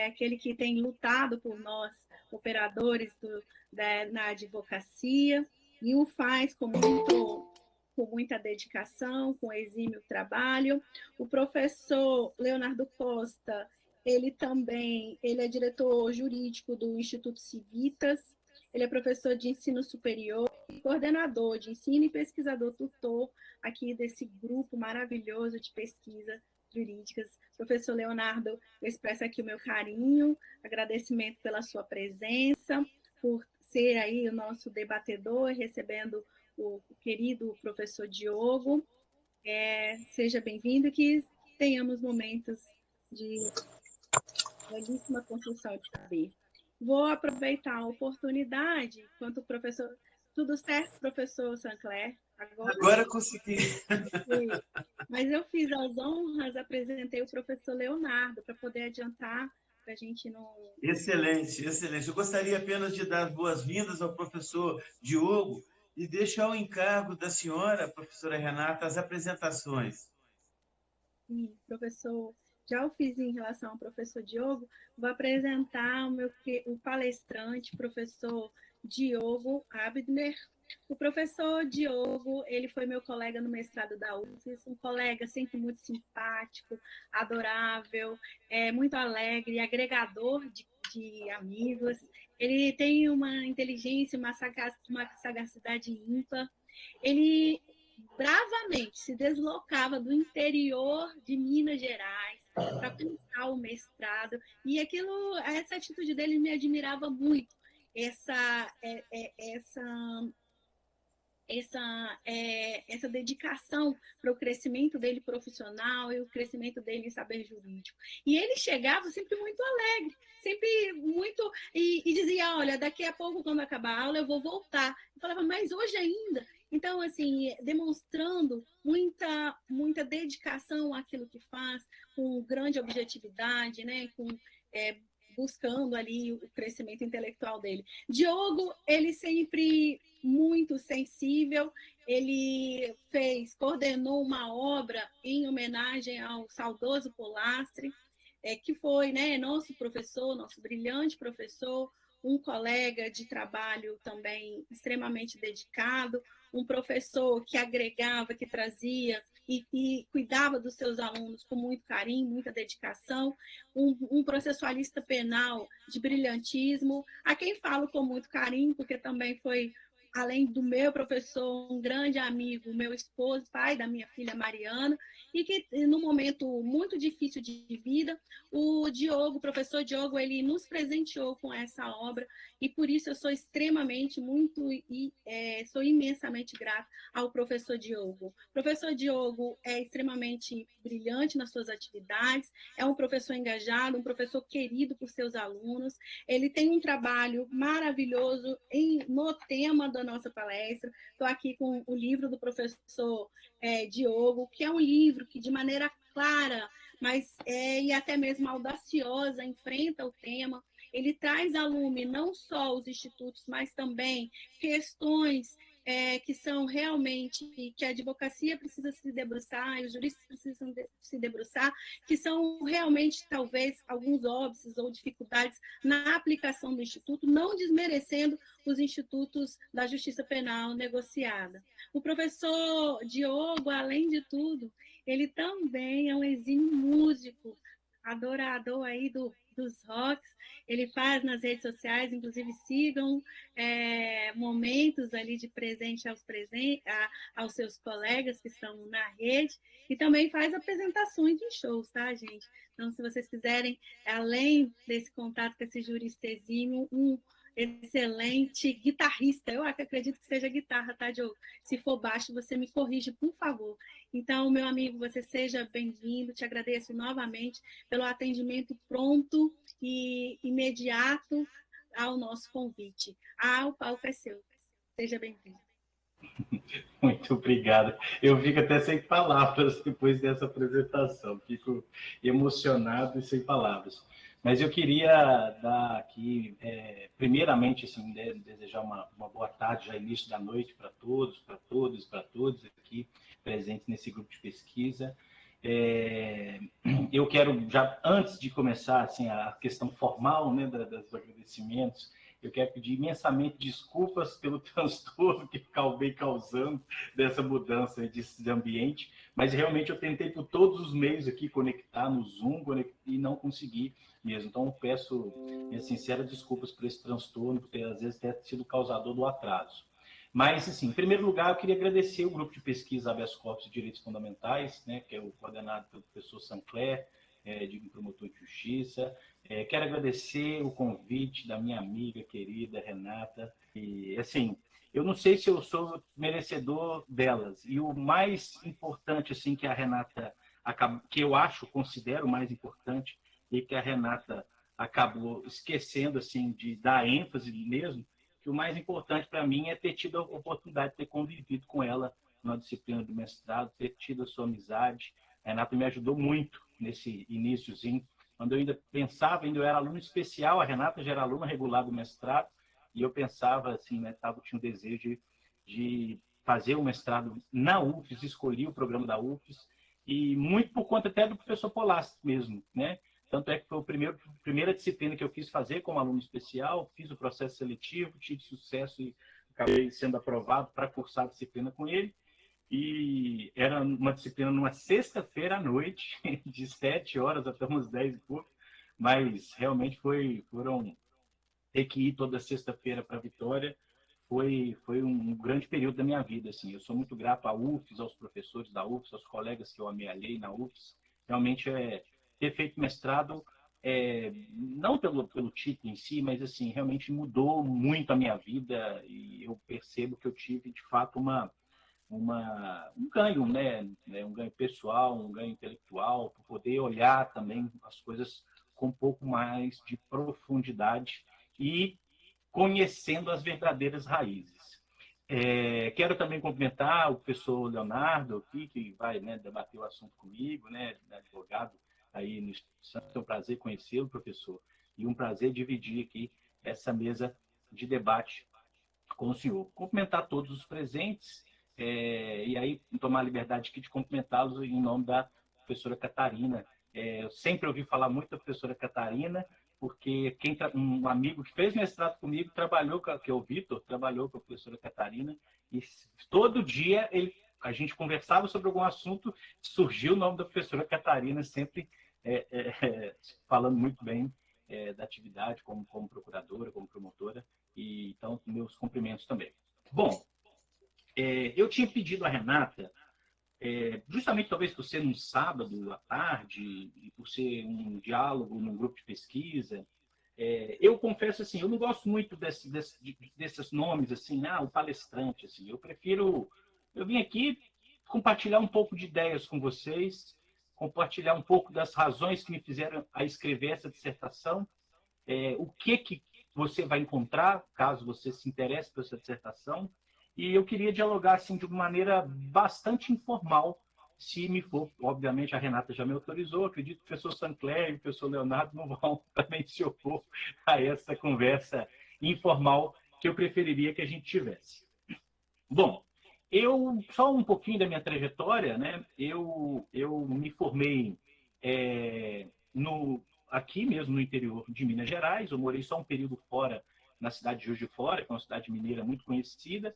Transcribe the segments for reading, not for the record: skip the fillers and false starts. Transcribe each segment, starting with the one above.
aquele que tem lutado por nós, operadores na advocacia, e o faz com muita dedicação, com exímio trabalho. O professor Leonardo Costa, ele é diretor jurídico do Instituto Civitas, ele é professor de ensino superior, coordenador de ensino e pesquisador tutor aqui desse grupo maravilhoso de pesquisa jurídicas. Professor Leonardo, eu expresso aqui o meu carinho, agradecimento pela sua presença, por ser aí o nosso debatedor, recebendo o querido professor Diogo. Seja bem-vindo, que tenhamos momentos de belíssima construção de saber. Vou aproveitar a oportunidade, enquanto o professor... Tudo certo, professor Sancler? Agora consegui. Sim. Mas eu fiz as honras, apresentei o professor Leonardo, para poder adiantar, para a gente não... Excelente, excelente. Eu gostaria apenas de dar boas-vindas ao professor Diogo e deixar o encargo da senhora, professora Renata, as apresentações. Sim, professor, já o fiz em relação ao professor Diogo, vou apresentar o palestrante, professor Diogo Abner. O professor Diogo, ele foi meu colega no mestrado da UFES, um colega sempre muito simpático, adorável, muito alegre, agregador de amigos. Ele tem uma inteligência, uma sagacidade ímpar. Ele bravamente se deslocava do interior de Minas Gerais para cursar o mestrado, e essa atitude dele me admirava muito, essa dedicação para o crescimento dele profissional e o crescimento dele em saber jurídico. E ele chegava sempre muito alegre, sempre muito... E dizia, olha, daqui a pouco, quando acabar a aula, eu vou voltar. Eu falava, mas hoje ainda? Então, assim, demonstrando muita dedicação àquilo que faz, com grande objetividade, né? Buscando ali o crescimento intelectual dele. Diogo, ele sempre muito sensível, ele coordenou uma obra em homenagem ao saudoso Polastre, que foi, né, nosso professor, nosso brilhante professor, um colega de trabalho também extremamente dedicado, um professor que agregava, que trazia e cuidava dos seus alunos com muito carinho, muita dedicação, um processualista penal de brilhantismo, a quem falo com muito carinho, porque também foi, além do meu professor, um grande amigo, meu esposo, pai da minha filha Mariana, e que, num momento muito difícil de vida, o professor Diogo, ele nos presenteou com essa obra, e por isso eu sou sou imensamente grata ao professor Diogo. O professor Diogo é extremamente brilhante nas suas atividades, é um professor engajado, um professor querido por seus alunos, ele tem um trabalho maravilhoso no tema da nossa palestra. Estou aqui com o livro do professor Diogo, que é um livro que, de maneira clara, e até mesmo audaciosa, enfrenta o tema. Ele traz a lume não só os institutos, mas também questões que são realmente, que a advocacia precisa se debruçar, e os juristas precisam se debruçar, que são realmente, talvez, alguns óbices ou dificuldades na aplicação do instituto, não desmerecendo os institutos da justiça penal negociada. O professor Diogo, além de tudo, ele também é um exímio músico, adorador aí dos rocks, ele faz nas redes sociais, inclusive sigam momentos ali de presente aos seus colegas que estão na rede, e também faz apresentações em shows, tá, gente? Então, se vocês quiserem, além desse contato com esse jurista exímio, um excelente guitarrista, eu acredito que seja guitarra, tá, Diogo? Se for baixo, você me corrige, por favor. Então, meu amigo, você seja bem-vindo, te agradeço novamente pelo atendimento pronto e imediato ao nosso convite. O palco é seu. Seja bem-vindo. Muito obrigado. Eu fico até sem palavras depois dessa apresentação. Fico emocionado e sem palavras. Mas eu queria dar aqui, primeiramente, assim, desejar uma boa tarde, já início da noite para todos aqui presentes nesse grupo de pesquisa. Eu quero, já antes de começar assim, a questão formal, né, dos agradecimentos, eu quero pedir imensamente desculpas pelo transtorno que acabei causando dessa mudança de ambiente, mas realmente eu tentei por todos os meios aqui conectar no Zoom e não consegui mesmo. Então, eu peço minhas sinceras desculpas por esse transtorno, por ter, às vezes, ter sido causador do atraso. Mas, assim, em primeiro lugar, eu queria agradecer o grupo de pesquisa Habeas Corpus de Direitos Fundamentais, né, que é o coordenado pelo professor Sancler, de promotor de justiça. Quero agradecer o convite da minha amiga querida Renata. E, assim, eu não sei se eu sou merecedor delas. E o mais importante, assim, que a Renata, que eu considero o mais importante, e que a Renata acabou esquecendo, assim, de dar ênfase mesmo, que o mais importante para mim é ter tido a oportunidade de ter convivido com ela na disciplina do mestrado, ter tido a sua amizade. A Renata me ajudou muito nesse iníciozinho. Quando eu ainda pensava, ainda eu era aluno especial, a Renata já era aluna regular do mestrado, e eu pensava, assim, né, tinha um desejo de fazer o mestrado na UFES, escolhi o programa da UFES, e muito por conta até do professor Polassi mesmo, né? Tanto é que foi a primeira disciplina que eu quis fazer como aluno especial, fiz o processo seletivo, tive sucesso e acabei sendo aprovado para cursar a disciplina com ele. E era uma disciplina numa sexta-feira à noite, de 7 horas até umas 10 e pouco, mas realmente foram ter que ir toda sexta-feira para Vitória, foi um grande período da minha vida. Assim. Eu sou muito grato à UFES, aos professores da UFES, aos colegas que eu amealhei na UFES. Realmente, ter feito mestrado, não pelo título em si, mas assim, realmente mudou muito a minha vida e eu percebo que eu tive, de fato, um ganho, né? Um ganho pessoal, um ganho intelectual, por poder olhar também as coisas com um pouco mais de profundidade e conhecendo as verdadeiras raízes. Quero também cumprimentar o professor Leonardo aqui, que vai, né, debater o assunto comigo, né, advogado aí no Espírito Santo. É um prazer conhecê-lo, professor, e um prazer dividir aqui essa mesa de debate com o senhor. Cumprimentar todos os presentes, e aí tomar a liberdade aqui de cumprimentá-los em nome da professora Catarina. Eu sempre ouvi falar muito da professora Catarina, porque um amigo que fez mestrado comigo trabalhou, que é o Vitor, trabalhou com a professora Catarina, e todo dia a gente conversava sobre algum assunto, surgiu o nome da professora Catarina, sempre falando muito bem da atividade como procuradora, como promotora, e então meus cumprimentos também. Bom, eu tinha pedido à Renata, justamente talvez por ser um sábado à tarde, e por ser um diálogo num grupo de pesquisa, eu confesso assim, eu não gosto muito desses nomes assim, o palestrante, assim, eu vim aqui compartilhar um pouco de ideias com vocês, compartilhar um pouco das razões que me fizeram a escrever essa dissertação, o que você vai encontrar, caso você se interesse por essa dissertação, e eu queria dialogar assim, de uma maneira bastante informal, se me for, obviamente a Renata já me autorizou, acredito que o professor Sancler e o professor Leonardo não vão também se opor a essa conversa informal que eu preferiria que a gente tivesse. Bom, só um pouquinho da minha trajetória, né? Eu me formei aqui mesmo no interior de Minas Gerais, eu morei só um período fora, na cidade de Juiz de Fora, que é uma cidade mineira muito conhecida,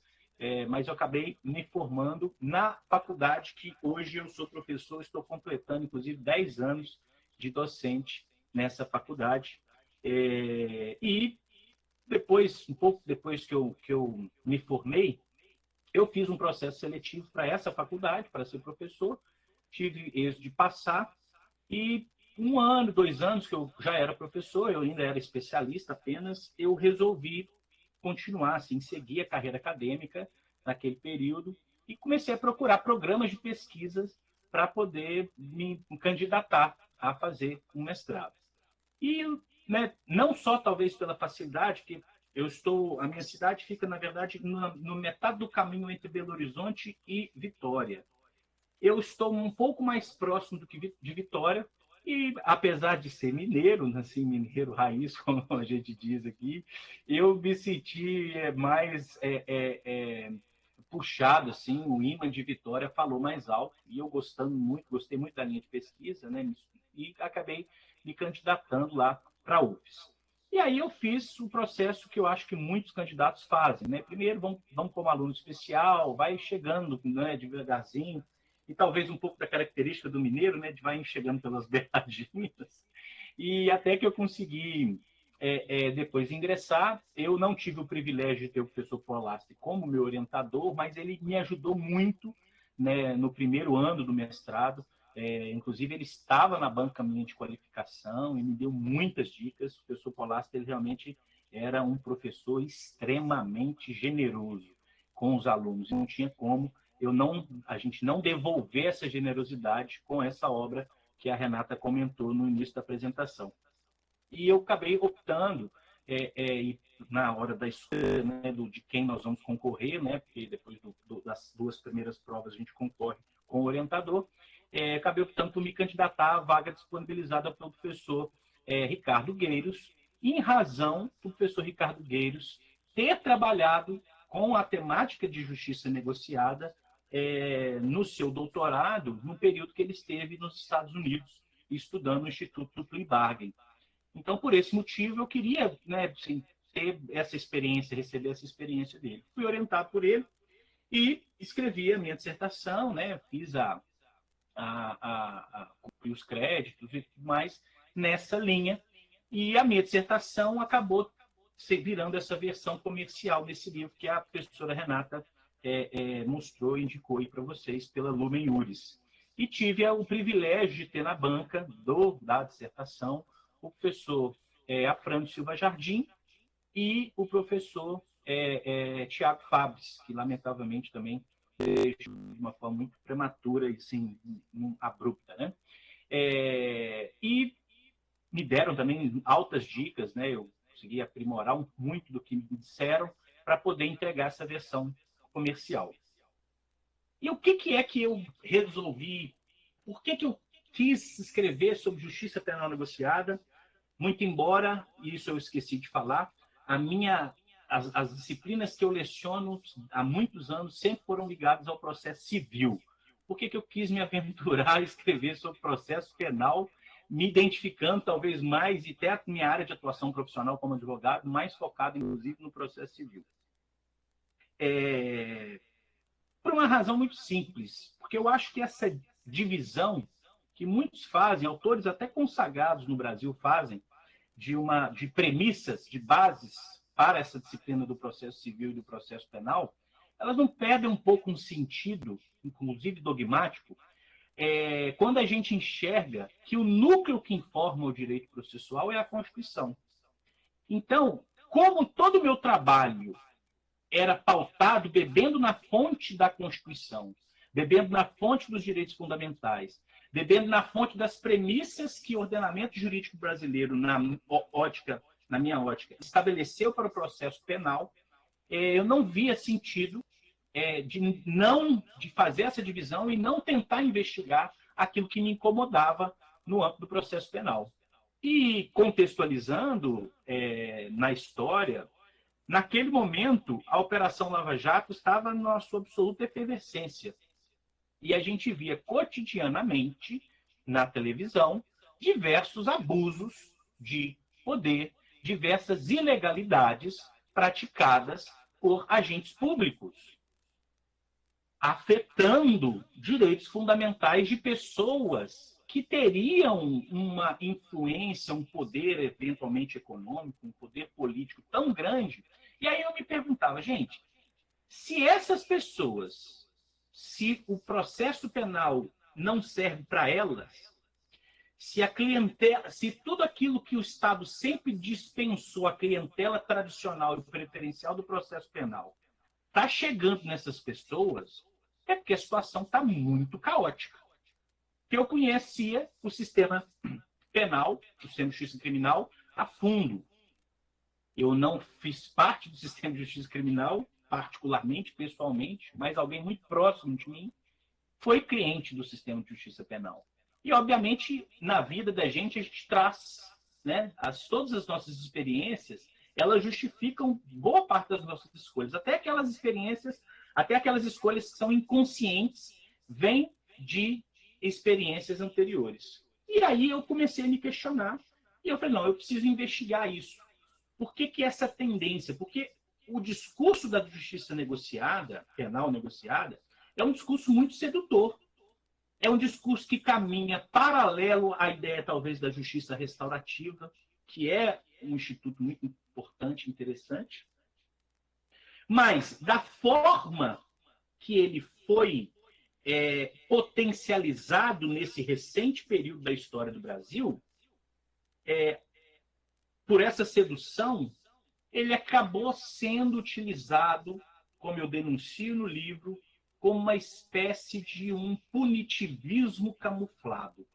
mas eu acabei me formando na faculdade que hoje eu sou professor, estou completando, inclusive, 10 anos de docente nessa faculdade. E um pouco depois que eu me formei, eu fiz um processo seletivo para essa faculdade, para ser professor, tive êxito de passar, e 1 ano, 2 anos que eu já era professor, eu ainda era especialista apenas, eu resolvi continuar, assim, seguir a carreira acadêmica naquele período e comecei a procurar programas de pesquisas para poder me candidatar a fazer um mestrado. E, né, não só talvez pela facilidade, que a minha cidade fica, na verdade, no metade do caminho entre Belo Horizonte e Vitória. Eu estou um pouco mais próximo do que de Vitória, e apesar de ser mineiro, assim, mineiro raiz, como a gente diz aqui, eu me senti mais puxado, assim, o imã de Vitória falou mais alto, e eu gostei muito da linha de pesquisa, né, e acabei me candidatando lá para a UFES. E aí eu fiz o processo que eu acho que muitos candidatos fazem, né? Primeiro vão como aluno especial, vai chegando, né, devagarzinho, e talvez um pouco da característica do mineiro, né, de vai chegando pelas beiradinhas, e até que eu consegui depois ingressar. Eu não tive o privilégio de ter o professor Polassi como meu orientador, mas ele me ajudou muito, né, no primeiro ano do mestrado. Inclusive, ele estava na banca minha de qualificação e me deu muitas dicas. O professor Polassi, ele realmente era um professor extremamente generoso com os alunos. E não tinha como a gente não devolver essa generosidade com essa obra que a Renata comentou no início da apresentação. E eu acabei optando, na hora da escolha, né, de quem nós vamos concorrer, né, porque depois das 2 primeiras provas a gente concorre com o orientador, acabei optando por me candidatar à vaga disponibilizada pelo professor Ricardo Gueiros, em razão do professor Ricardo Gueiros ter trabalhado com a temática de justiça negociada no seu doutorado, no período que ele esteve nos Estados Unidos, estudando no Instituto do Plea Bargain. Então, por esse motivo, eu queria, né, assim, ter essa experiência, receber essa experiência dele. Fui orientado por ele e escrevi a minha dissertação, né, fiz cumpri os créditos e tudo mais nessa linha. E a minha dissertação acabou virando essa versão comercial desse livro que a professora Renata mostrou e indicou aí para vocês pela Lumen Iuris. E tive o privilégio de ter na banca da dissertação o professor Afrânio Silva Jardim e o professor Tiago Fabres, que lamentavelmente também de uma forma muito prematura e assim, abrupta, né? E me deram também altas dicas, né? Eu consegui aprimorar muito do que me disseram para poder entregar essa versão comercial. E o que é que eu resolvi? Por que eu quis escrever sobre justiça penal negociada? Muito embora, isso eu esqueci de falar, as disciplinas que eu leciono há muitos anos sempre foram ligadas ao processo civil. Por que eu quis me aventurar a escrever sobre processo penal, me identificando talvez mais, e até a minha área de atuação profissional como advogado, mais focado, inclusive, no processo civil? Por uma razão muito simples, porque eu acho que essa divisão que muitos fazem, autores até consagrados no Brasil fazem, de premissas, de bases para essa disciplina do processo civil e do processo penal, elas não perdem um pouco um sentido, inclusive dogmático, quando a gente enxerga que o núcleo que informa o direito processual é a Constituição. Então, como todo o meu trabalho era pautado, bebendo na fonte da Constituição, bebendo na fonte dos direitos fundamentais, bebendo na fonte das premissas que o ordenamento jurídico brasileiro, na minha ótica, estabeleceu para o processo penal, eu não via sentido de fazer essa divisão e não tentar investigar aquilo que me incomodava no âmbito do processo penal. E contextualizando na história, naquele momento, a Operação Lava Jato estava na sua absoluta efervescência. E a gente via cotidianamente, na televisão, diversos abusos de poder, diversas ilegalidades praticadas por agentes públicos, afetando direitos fundamentais de pessoas que teriam uma influência, um poder eventualmente econômico, um poder político tão grande. E aí eu me perguntava, gente, se essas pessoas, se o processo penal não serve para elas, se a clientela, se tudo aquilo que o Estado sempre dispensou a clientela tradicional e preferencial do processo penal está chegando nessas pessoas, é porque a situação está muito caótica. Eu conhecia o sistema penal, o sistema de justiça criminal, a fundo. Eu não fiz parte do sistema de justiça criminal, particularmente, pessoalmente, mas alguém muito próximo de mim foi cliente do sistema de justiça penal. E, obviamente, na vida da gente, a gente traz, né, todas as nossas experiências, elas justificam boa parte das nossas escolhas. Até aquelas experiências, até aquelas escolhas que são inconscientes, vêm de experiências anteriores. E aí eu comecei a me questionar, e eu falei, não, eu preciso investigar isso. Por que essa tendência? Porque o discurso da justiça negociada, penal negociada, é um discurso muito sedutor. É um discurso que caminha paralelo à ideia, talvez, da justiça restaurativa, que é um instituto muito importante, interessante. Mas, da forma que ele foi potencializado nesse recente período da história do Brasil, por essa sedução, ele acabou sendo utilizado, como eu denuncio no livro, como uma espécie de um punitivismo camuflado.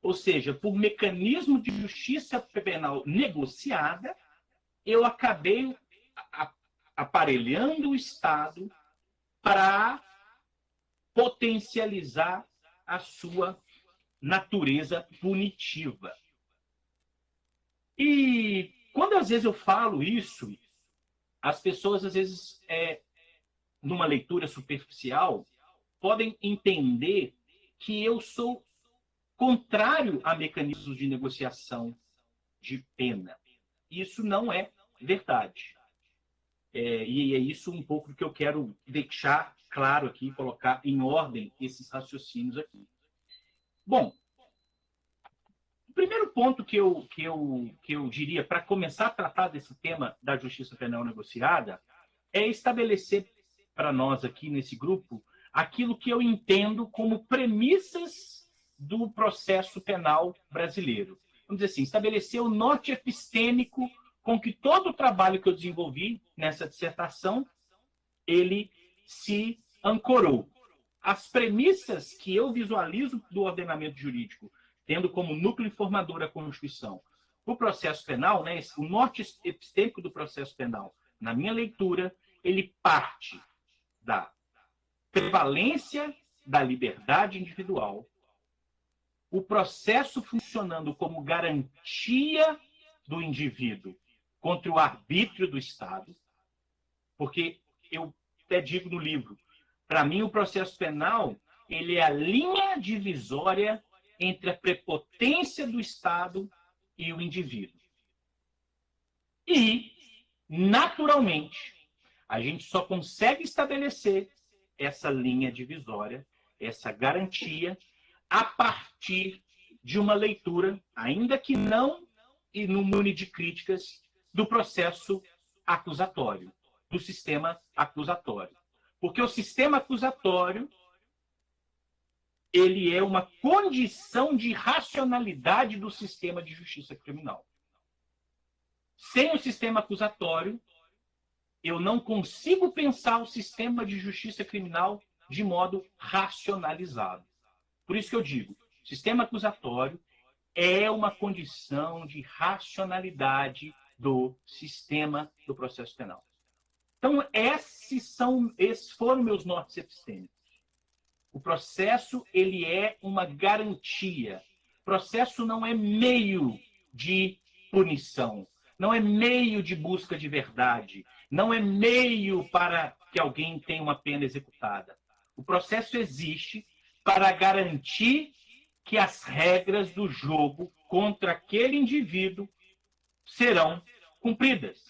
Ou seja, por mecanismo de justiça penal negociada, eu acabei aparelhando o Estado para potencializar a sua natureza punitiva. E quando às vezes eu falo isso, as pessoas às vezes, numa leitura superficial, podem entender que eu sou contrário a mecanismos de negociação de pena. Isso não é verdade. E é isso um pouco que eu quero deixar claro aqui, colocar em ordem esses raciocínios aqui. Bom, o primeiro ponto que eu diria para começar a tratar desse tema da justiça penal negociada é estabelecer para nós aqui nesse grupo aquilo que eu entendo como premissas do processo penal brasileiro. Vamos dizer assim, estabelecer o norte epistêmico com que todo o trabalho que eu desenvolvi nessa dissertação, ele se ancorou. As premissas que eu visualizo do ordenamento jurídico, tendo como núcleo informador a Constituição, o processo penal, né, o norte epistêmico do processo penal, na minha leitura, ele parte da prevalência da liberdade individual, o processo funcionando como garantia do indivíduo contra o arbítrio do Estado, porque eu até digo no livro, para mim o processo penal ele é a linha divisória entre a prepotência do Estado e o indivíduo. E, naturalmente, a gente só consegue estabelecer essa linha divisória, essa garantia, a partir de uma leitura, ainda que não inumune de críticas, do processo acusatório, do sistema acusatório. Porque o sistema acusatório ele é uma condição de racionalidade do sistema de justiça criminal. Sem o sistema acusatório, eu não consigo pensar o sistema de justiça criminal de modo racionalizado. Por isso que eu digo, o sistema acusatório é uma condição de racionalidade do sistema do processo penal. Então, esses foram meus nortes epistêmicos. O processo ele é uma garantia. O processo não é meio de punição, não é meio de busca de verdade, não é meio para que alguém tenha uma pena executada. O processo existe para garantir que as regras do jogo contra aquele indivíduo serão cumpridas.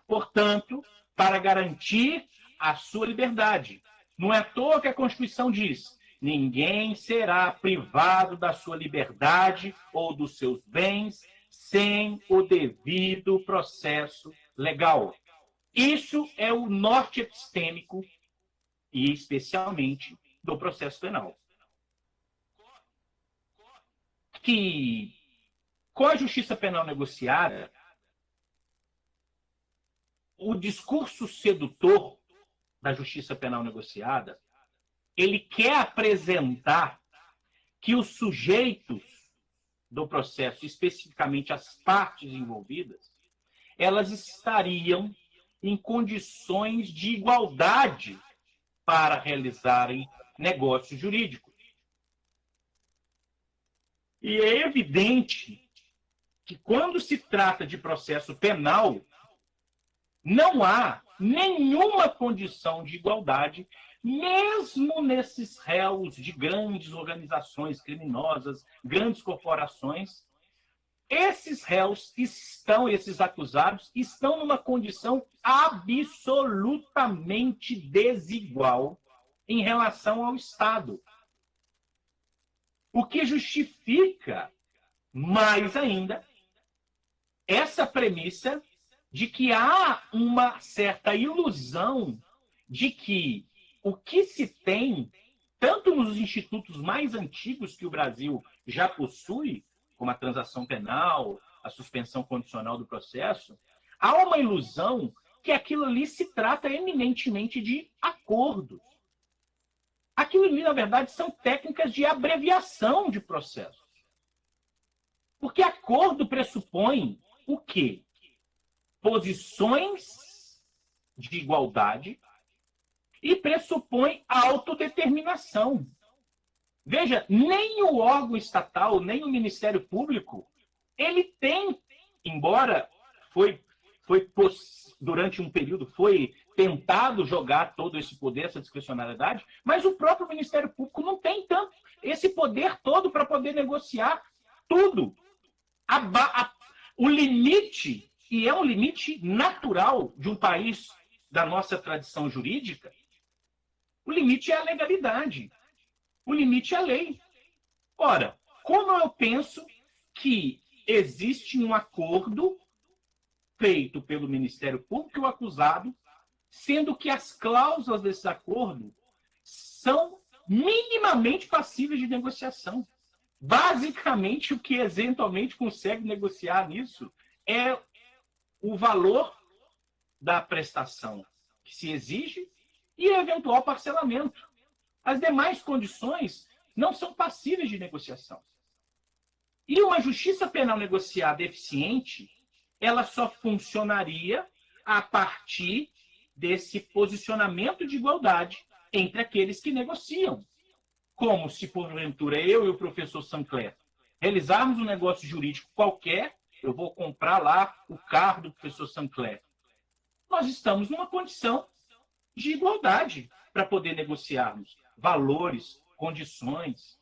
Portanto, para garantir a sua liberdade. Não é à toa que a Constituição diz: ninguém será privado da sua liberdade ou dos seus bens sem o devido processo legal. Isso é o norte epistêmico e especialmente do processo penal. Que com a justiça penal negociada, o discurso sedutor da justiça penal negociada, ele quer apresentar que os sujeitos do processo, especificamente as partes envolvidas, elas estariam em condições de igualdade para realizarem negócios jurídicos. E é evidente que quando se trata de processo penal, não há nenhuma condição de igualdade, mesmo nesses réus de grandes organizações criminosas, grandes corporações. Esses réus estão, esses acusados, estão numa condição absolutamente desigual em relação ao Estado. O que justifica, mais ainda, essa premissa de que há uma certa ilusão de que o que se tem, tanto nos institutos mais antigos que o Brasil já possui, como a transação penal, a suspensão condicional do processo, há uma ilusão que aquilo ali se trata eminentemente de acordos. Aquilo ali, na verdade, são técnicas de abreviação de processos. Porque acordo pressupõe o quê? Posições de igualdade e pressupõe autodeterminação. Veja, nem o órgão estatal, nem o Ministério Público, ele tem, embora durante um período foi tentado jogar todo esse poder, essa discricionariedade, mas o próprio Ministério Público não tem tanto esse poder todo para poder negociar tudo. O limite, e é um limite natural de um país da nossa tradição jurídica, o limite é a legalidade. O limite é a lei. Ora, como eu penso que existe um acordo feito pelo Ministério Público e o acusado, sendo que as cláusulas desse acordo são minimamente passíveis de negociação? Basicamente, o que eventualmente consegue negociar nisso é o valor da prestação que se exige e eventual parcelamento. As demais condições não são passíveis de negociação. E uma justiça penal negociada eficiente, ela só funcionaria a partir desse posicionamento de igualdade entre aqueles que negociam. Como se, porventura, eu e o professor Sancler realizarmos um negócio jurídico qualquer, eu vou comprar lá o carro do professor Sancler. Nós estamos numa condição de igualdade para poder negociarmos valores, condições.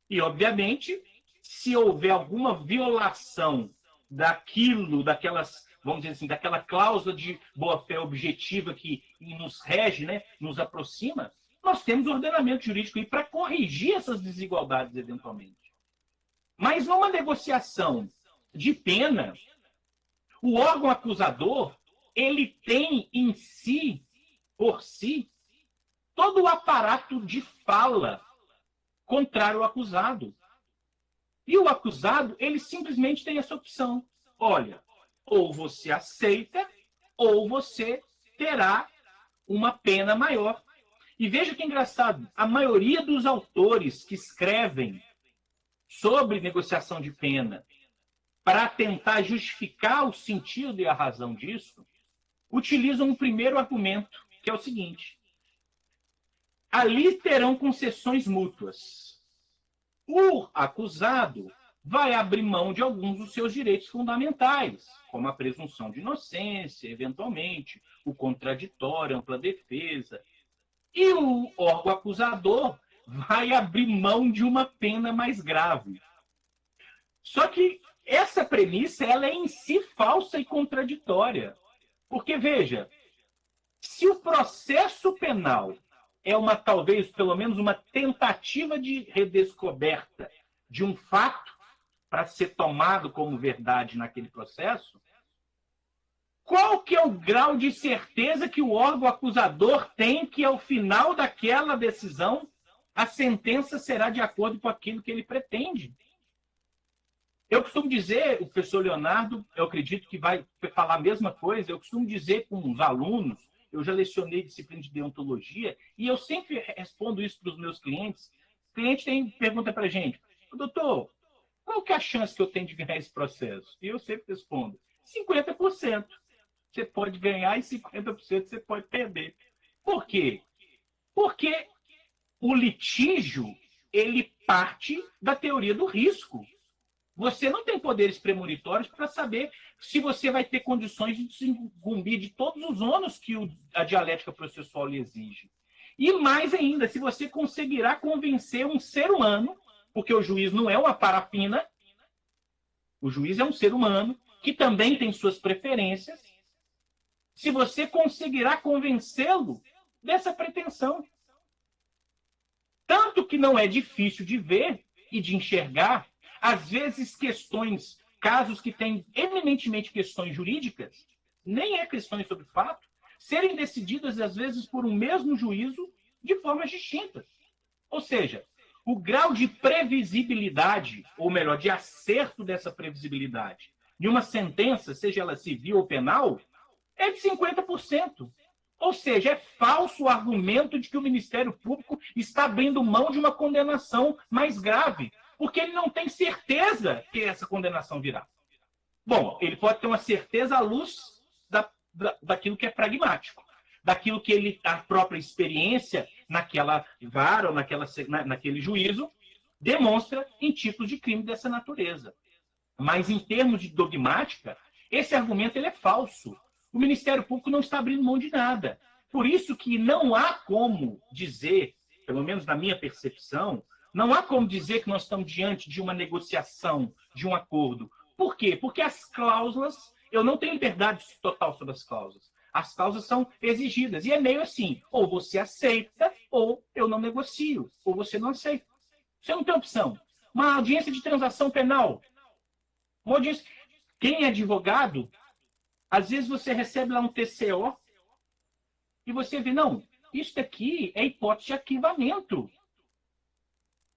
E, obviamente, se houver alguma violação daquelas, vamos dizer assim, daquela cláusula de boa-fé objetiva que nos rege, né, nos aproxima, nós temos ordenamento jurídico aí para corrigir essas desigualdades eventualmente. Mas numa negociação de pena, o órgão acusador, ele tem em si, por si, todo o aparato de fala contrário ao acusado. E o acusado, ele simplesmente tem essa opção. Olha, ou você aceita, ou você terá uma pena maior. E veja que engraçado, a maioria dos autores que escrevem sobre negociação de pena para tentar justificar o sentido e a razão disso, utilizam um primeiro argumento, que é o seguinte: ali terão concessões mútuas. O acusado vai abrir mão de alguns dos seus direitos fundamentais, como a presunção de inocência, eventualmente, o contraditório, a ampla defesa. E o órgão acusador vai abrir mão de uma pena mais grave. Só que essa premissa ela é em si falsa e contraditória. Porque, veja, se o processo penal é talvez, pelo menos, uma tentativa de redescoberta de um fato para ser tomado como verdade naquele processo, qual que é o grau de certeza que o órgão acusador tem que, ao final daquela decisão, a sentença será de acordo com aquilo que ele pretende? Eu costumo dizer, o professor Leonardo, eu acredito que vai falar a mesma coisa, eu costumo dizer com os alunos, eu já lecionei disciplina de deontologia, e eu sempre respondo isso para os meus clientes. O cliente pergunta para a gente: doutor, qual que é a chance que eu tenho de ganhar esse processo? E eu sempre respondo: 50%. Você pode ganhar e 50% você pode perder. Por quê? Porque o litígio, ele parte da teoria do risco. Você não tem poderes premonitórios para saber se você vai ter condições de se incumbir de todos os ônus que a dialética processual lhe exige. E mais ainda, se você conseguirá convencer um ser humano, porque o juiz não é uma parafina, o juiz é um ser humano que também tem suas preferências, se você conseguirá convencê-lo dessa pretensão. Tanto que não é difícil de ver e de enxergar, às vezes questões, casos que têm eminentemente questões jurídicas, nem é questões sobre fato, serem decididas, às vezes, por um mesmo juízo de formas distintas. Ou seja, o grau de previsibilidade, ou melhor, de acerto dessa previsibilidade, de uma sentença, seja ela civil ou penal, é de 50%. Ou seja, é falso o argumento de que o Ministério Público está abrindo mão de uma condenação mais grave, porque ele não tem certeza que essa condenação virá. Bom, ele pode ter uma certeza à luz daquilo que é pragmático, daquilo que a própria experiência naquela vara ou naquele juízo demonstra em títulos de crime dessa natureza. Mas em termos de dogmática, esse argumento ele é falso. O Ministério Público não está abrindo mão de nada. Por isso que não há como dizer, pelo menos na minha percepção, não há como dizer que nós estamos diante de uma negociação, de um acordo. Por quê? Porque as cláusulas, eu não tenho liberdade total sobre as cláusulas. As cláusulas são exigidas. E é meio assim, ou você aceita, ou eu não negocio, ou você não aceita. Você não tem opção. Uma audiência de transação penal. Uma audiência... Quem é advogado, às vezes você recebe lá um TCO e você vê, não, isso daqui é hipótese de arquivamento.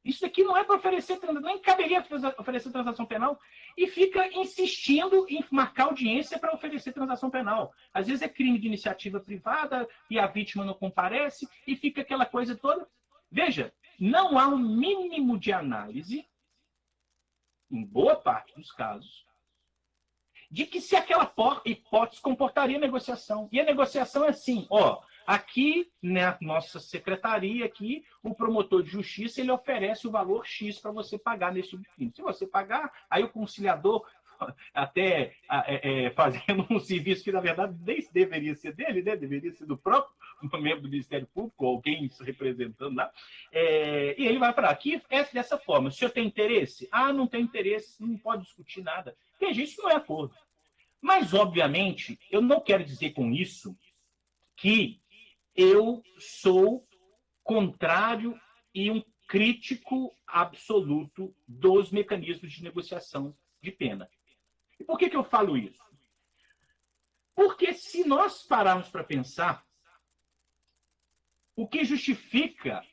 Isso daqui não é para oferecer, nem caberia oferecer transação penal. E fica insistindo em marcar audiência para oferecer transação penal. Às vezes é crime de iniciativa privada e a vítima não comparece e fica aquela coisa toda. Veja, não há um mínimo de análise, em boa parte dos casos, de que se aquela hipótese comportaria negociação. E a negociação é assim, ó, aqui na nossa secretaria, aqui, o promotor de justiça ele oferece o valor X para você pagar nesse tipo de crime. Se você pagar, aí o conciliador, até fazendo um serviço que, na verdade, nem deveria ser dele, né? Deveria ser do próprio membro do Ministério Público, ou alguém representando lá, e ele vai falar, aqui é dessa forma, o senhor tem interesse? Ah, não tem interesse, não pode discutir nada. Veja, isso não é acordo. Mas, obviamente, eu não quero dizer com isso que eu sou contrário e um crítico absoluto dos mecanismos de negociação de pena. E por que eu falo isso? Porque se nós pararmos para pensar, o que justifica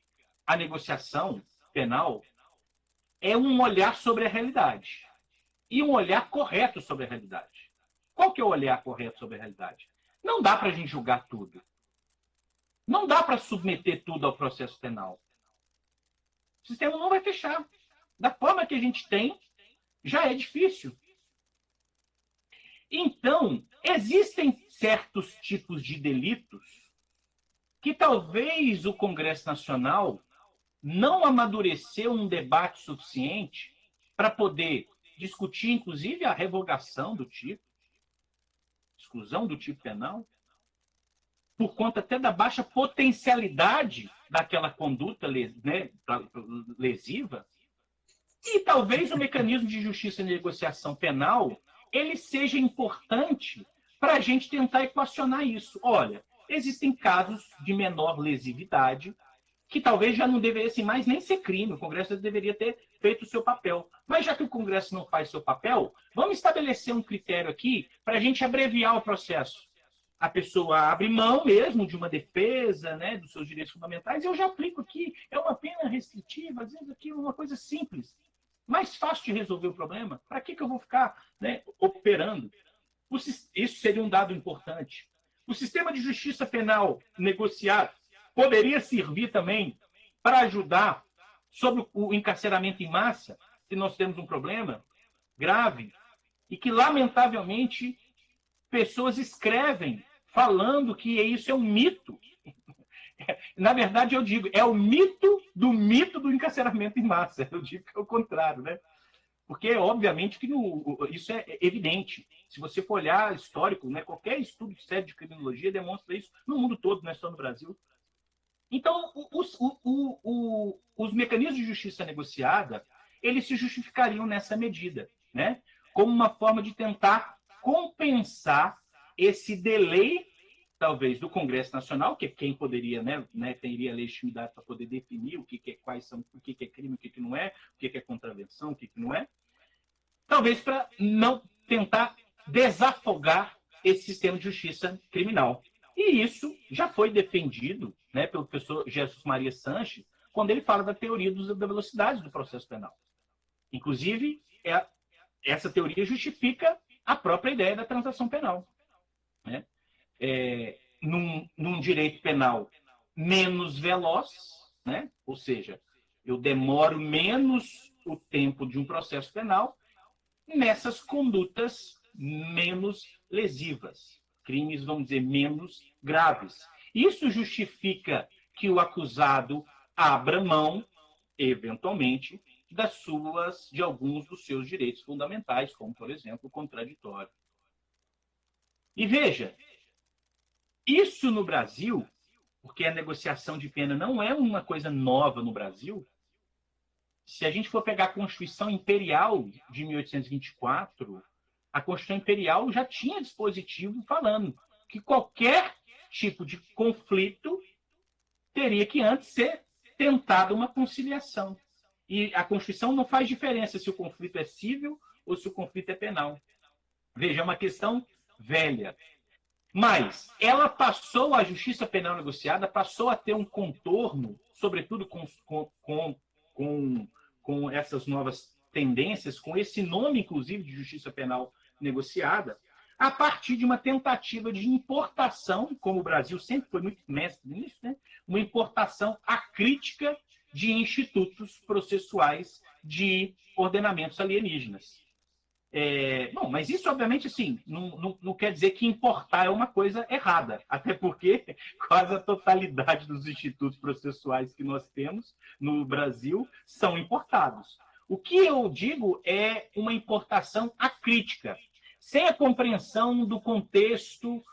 a negociação penal é um olhar sobre a realidade. E um olhar correto sobre a realidade. Qual que é o olhar correto sobre a realidade? Não dá para a gente julgar tudo. Não dá para submeter tudo ao processo penal. O sistema não vai fechar. Da forma que a gente tem, já é difícil. Então, existem certos tipos de delitos que talvez o Congresso Nacional não amadureceu um debate suficiente para poder discutir, inclusive, a revogação do tipo, exclusão do tipo penal, por conta até da baixa potencialidade daquela conduta, né, lesiva. E talvez o mecanismo de justiça e negociação penal ele seja importante para a gente tentar equacionar isso. Olha, existem casos de menor lesividade que talvez já não deveriam mais nem ser crime. O Congresso deveria ter feito o seu papel. Mas já que o Congresso não faz seu papel, vamos estabelecer um critério aqui para a gente abreviar o processo. A pessoa abre mão mesmo de uma defesa, né, dos seus direitos fundamentais, e eu já aplico aqui. É uma pena restritiva, às vezes aqui é uma coisa simples. Mais fácil de resolver o problema. Para que eu vou ficar, né, operando? Isso seria um dado importante. O sistema de justiça penal negociado poderia servir também para ajudar sobre o encarceramento em massa, se nós temos um problema grave, e que, lamentavelmente, pessoas escrevem falando que isso é um mito. Na verdade, eu digo, é o mito do encarceramento em massa. Eu digo que é o contrário, né? Porque, obviamente, que isso é evidente. Se você for olhar histórico, né, qualquer estudo sério de criminologia demonstra isso no mundo todo, não é só no Brasil. Então, os mecanismos de justiça negociada, eles se justificariam nessa medida, né? Como uma forma de tentar compensar esse delay, talvez, do Congresso Nacional, que é quem poderia, teria legitimidade para poder definir o que é crime, o que não é, o que é contravenção, o que não é, talvez para não tentar desafogar esse sistema de justiça criminal. E isso já foi defendido, né, pelo professor Jesus Maria Sanches, quando ele fala da teoria da velocidade do processo penal. Inclusive, essa teoria justifica a própria ideia da transação penal. Né? Num direito penal menos veloz, né? Ou seja, eu demoro menos o tempo de um processo penal nessas condutas menos lesivas, crimes, vamos dizer, menos graves. Isso justifica que o acusado abra mão, eventualmente, de alguns dos seus direitos fundamentais, como, por exemplo, o contraditório. E veja, isso no Brasil, porque a negociação de pena não é uma coisa nova no Brasil. Se a gente for pegar a Constituição Imperial de 1824, a Constituição Imperial já tinha dispositivo falando que qualquer tipo de conflito teria que antes ser tentada uma conciliação. E a Constituição não faz diferença se o conflito é civil ou se o conflito é penal. Veja, é uma questão velha. Mas ela passou, a justiça penal negociada passou a ter um contorno, sobretudo com essas novas tendências, com esse nome, inclusive, de justiça penal negociada, a partir de uma tentativa de importação, como o Brasil sempre foi muito mestre nisso, né? Uma importação acrítica de institutos processuais de ordenamentos alienígenas. Bom, mas isso, obviamente, assim, não quer dizer que importar é uma coisa errada, até porque quase a totalidade dos institutos processuais que nós temos no Brasil são importados. O que eu digo é uma importação acrítica, sem a compreensão do contexto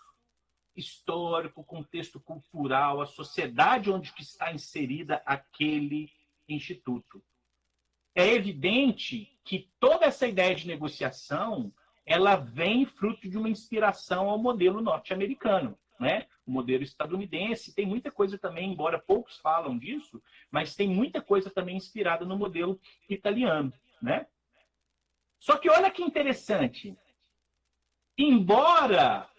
histórico, contexto cultural, a sociedade onde está inserida aquele instituto. É evidente que toda essa ideia de negociação ela vem fruto de uma inspiração ao modelo norte-americano, né? O modelo estadunidense tem muita coisa também, embora poucos falam disso, mas tem muita coisa também inspirada no modelo italiano, né? Só que olha que interessante, embora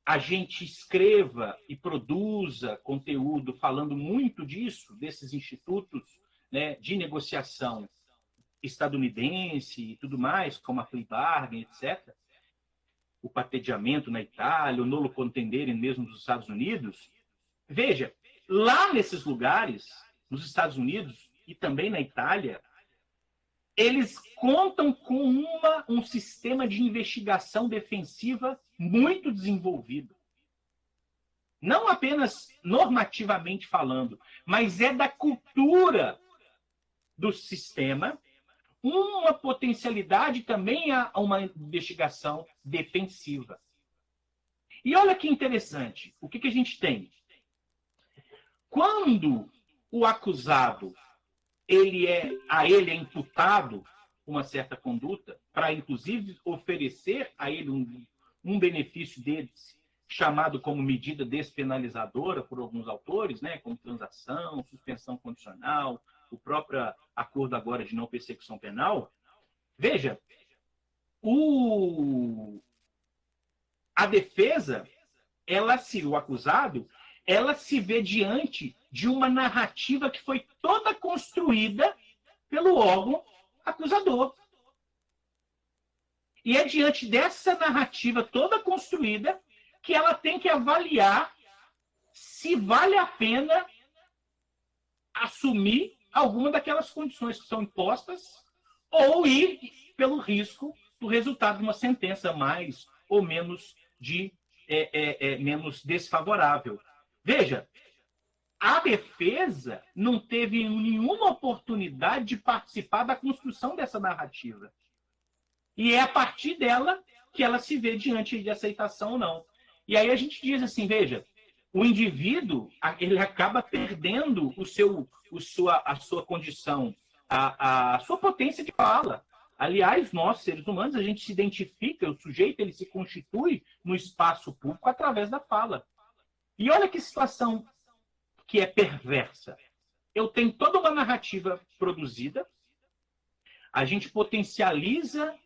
a gente escreva e produza conteúdo falando muito disso, desses institutos, né, de negociação estadunidense e tudo mais, como a plea bargain, etc., o patteggiamento na Itália, o nolo contendere mesmo nos Estados Unidos, veja, lá nesses lugares, nos Estados Unidos e também na Itália, eles contam com um sistema de investigação defensiva muito desenvolvido. Não apenas normativamente falando, mas é da cultura do sistema uma potencialidade também a uma investigação defensiva. E olha que interessante, o que a gente tem? Quando o acusado a ele é imputado uma certa conduta, para inclusive oferecer a ele um benefício deles, chamado como medida despenalizadora por alguns autores, né, como transação, suspensão condicional, o próprio acordo agora de não persecução penal, veja, a defesa, o acusado, ela se vê diante de uma narrativa que foi toda construída pelo órgão acusador. E é diante dessa narrativa toda construída que ela tem que avaliar se vale a pena assumir alguma daquelas condições que são impostas ou ir pelo risco do resultado de uma sentença mais ou menos menos desfavorável. Veja, a defesa não teve nenhuma oportunidade de participar da construção dessa narrativa. E é a partir dela que ela se vê diante de aceitação ou não. E aí a gente diz assim, veja, o indivíduo ele acaba perdendo a sua condição, a sua potência de fala. Aliás, nós, seres humanos, a gente se identifica, o sujeito ele se constitui no espaço público através da fala. E olha que situação que é perversa. Eu tenho toda uma narrativa produzida, a gente potencializa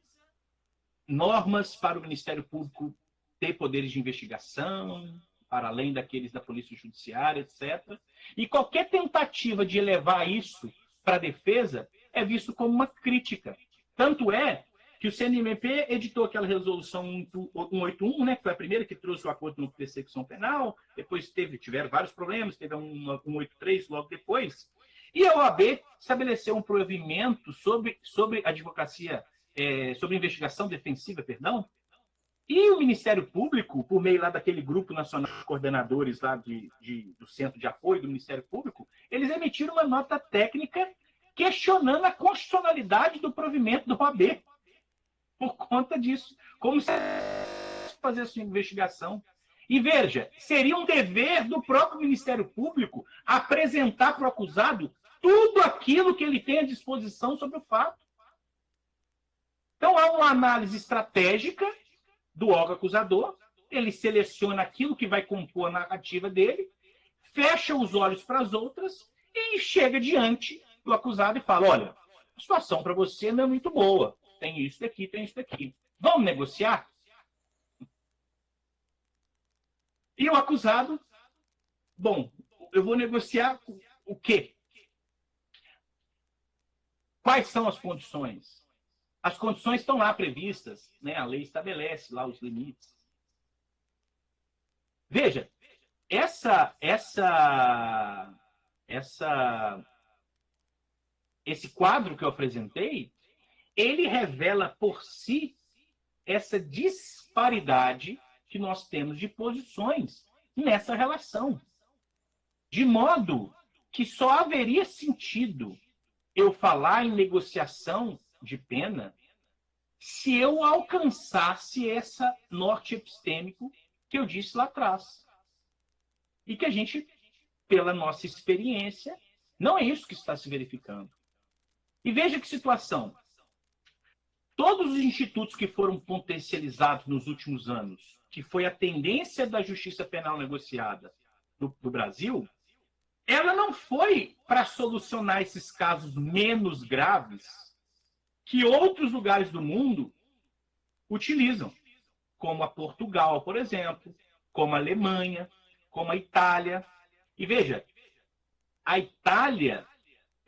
normas para o Ministério Público ter poderes de investigação, para além daqueles da Polícia Judiciária, etc. E qualquer tentativa de elevar isso para a defesa é visto como uma crítica. Tanto é que o CNMP editou aquela resolução 181, né, que foi a primeira que trouxe o acordo de persecução penal, depois tiveram vários problemas, teve um 183 logo depois, e a OAB estabeleceu um provimento sobre advocacia, sobre investigação defensiva, perdão, e o Ministério Público, por meio lá daquele grupo nacional de coordenadores lá do Centro de Apoio do Ministério Público, eles emitiram uma nota técnica questionando a constitucionalidade do provimento do OAB. Por conta disso, como se fazer sua investigação. E veja, seria um dever do próprio Ministério Público apresentar para o acusado tudo aquilo que ele tem à disposição sobre o fato. Então, há uma análise estratégica do órgão acusador, ele seleciona aquilo que vai compor a narrativa dele, fecha os olhos para as outras e chega diante do acusado e fala, olha, a situação para você não é muito boa. Tem isso daqui, tem isso daqui. Vamos negociar? E o acusado, bom, eu vou negociar o quê? Quais são as condições? As condições estão lá previstas, né? A lei estabelece lá os limites. Veja, esse quadro que eu apresentei, ele revela por si essa disparidade que nós temos de posições nessa relação. De modo que só haveria sentido eu falar em negociação de pena se eu alcançasse essa norte epistêmico que eu disse lá atrás. E que a gente, pela nossa experiência, não é isso que está se verificando. E veja que situação. Todos os institutos que foram potencializados nos últimos anos, que foi a tendência da justiça penal negociada do Brasil, ela não foi para solucionar esses casos menos graves que outros lugares do mundo utilizam, como a Portugal, por exemplo, como a Alemanha, como a Itália. E veja, a Itália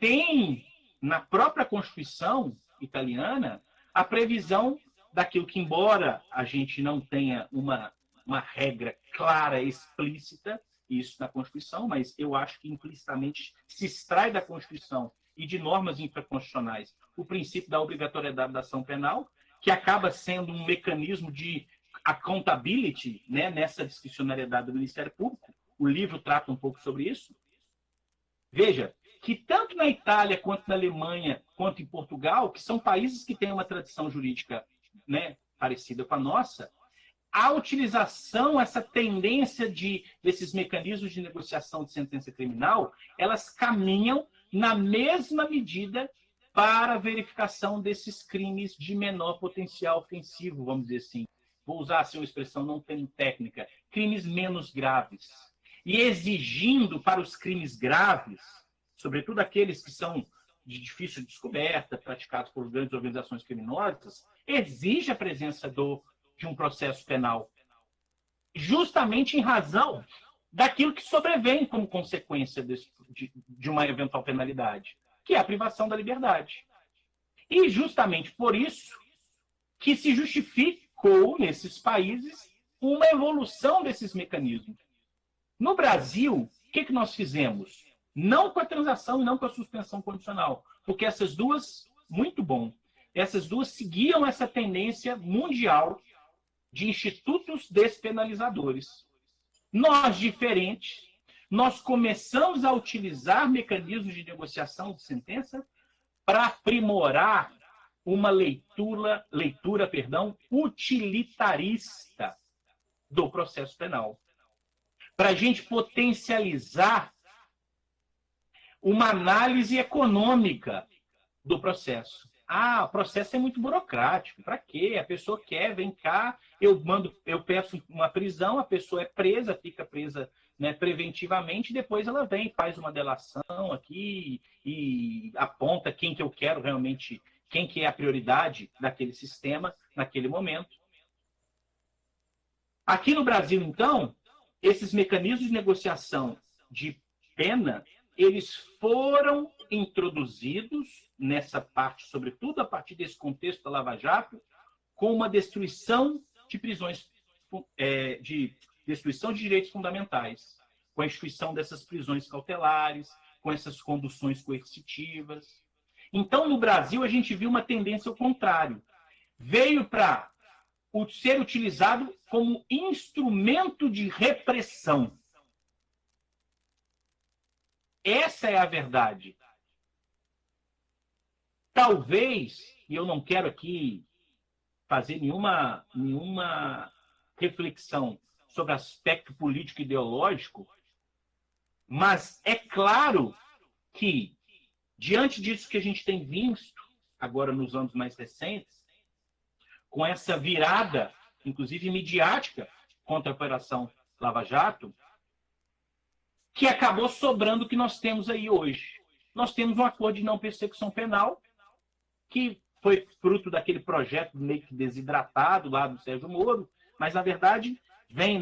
tem, na própria Constituição italiana, a previsão daquilo que, embora a gente não tenha uma regra clara, explícita, isso na Constituição, mas eu acho que implicitamente se extrai da Constituição e de normas infraconstitucionais o princípio da obrigatoriedade da ação penal, que acaba sendo um mecanismo de accountability, né, nessa discricionariedade do Ministério Público. O livro trata um pouco sobre isso. Veja, que tanto na Itália, quanto na Alemanha, quanto em Portugal, que são países que têm uma tradição jurídica, né, parecida com a nossa, a utilização, essa tendência desses mecanismos de negociação de sentença criminal, elas caminham na mesma medida para a verificação desses crimes de menor potencial ofensivo, vamos dizer assim. Vou usar assim uma expressão não tão técnica, crimes menos graves. E exigindo para os crimes graves, sobretudo aqueles que são de difícil descoberta, praticados por grandes organizações criminosas, exige a presença de um processo penal, justamente em razão daquilo que sobrevém como consequência de uma eventual penalidade, que é a privação da liberdade. E justamente por isso que se justificou nesses países uma evolução desses mecanismos. No Brasil, o que nós fizemos? Não com a transação e não com a suspensão condicional, porque essas duas, muito bom, essas duas seguiam essa tendência mundial de institutos despenalizadores. Nós, diferentes, nós começamos a utilizar mecanismos de negociação de sentença para aprimorar uma leitura, utilitarista do processo penal, para a gente potencializar uma análise econômica do processo. Ah, o processo é muito burocrático. Para quê? A pessoa quer, vem cá, eu peço uma prisão, a pessoa é presa, fica presa, né, preventivamente, depois ela vem, faz uma delação aqui e aponta quem que eu quero realmente, quem que é a prioridade daquele sistema naquele momento. Aqui no Brasil, então, esses mecanismos de negociação de pena, eles foram introduzidos nessa parte, sobretudo a partir desse contexto da Lava Jato, com uma destruição de prisões, de destruição de direitos fundamentais, com a instituição dessas prisões cautelares, com essas conduções coercitivas. Então, no Brasil, a gente viu uma tendência ao contrário. Veio para ser utilizado como instrumento de repressão. Essa é a verdade. Talvez, e eu não quero aqui fazer nenhuma reflexão sobre aspecto político e ideológico, mas é claro que, diante disso que a gente tem visto, agora nos anos mais recentes, com essa virada, inclusive midiática, contra a Operação Lava Jato, que acabou sobrando o que nós temos aí hoje. Nós temos um acordo de não persecução penal, que foi fruto daquele projeto meio que desidratado lá do Sérgio Moro, mas, na verdade, vem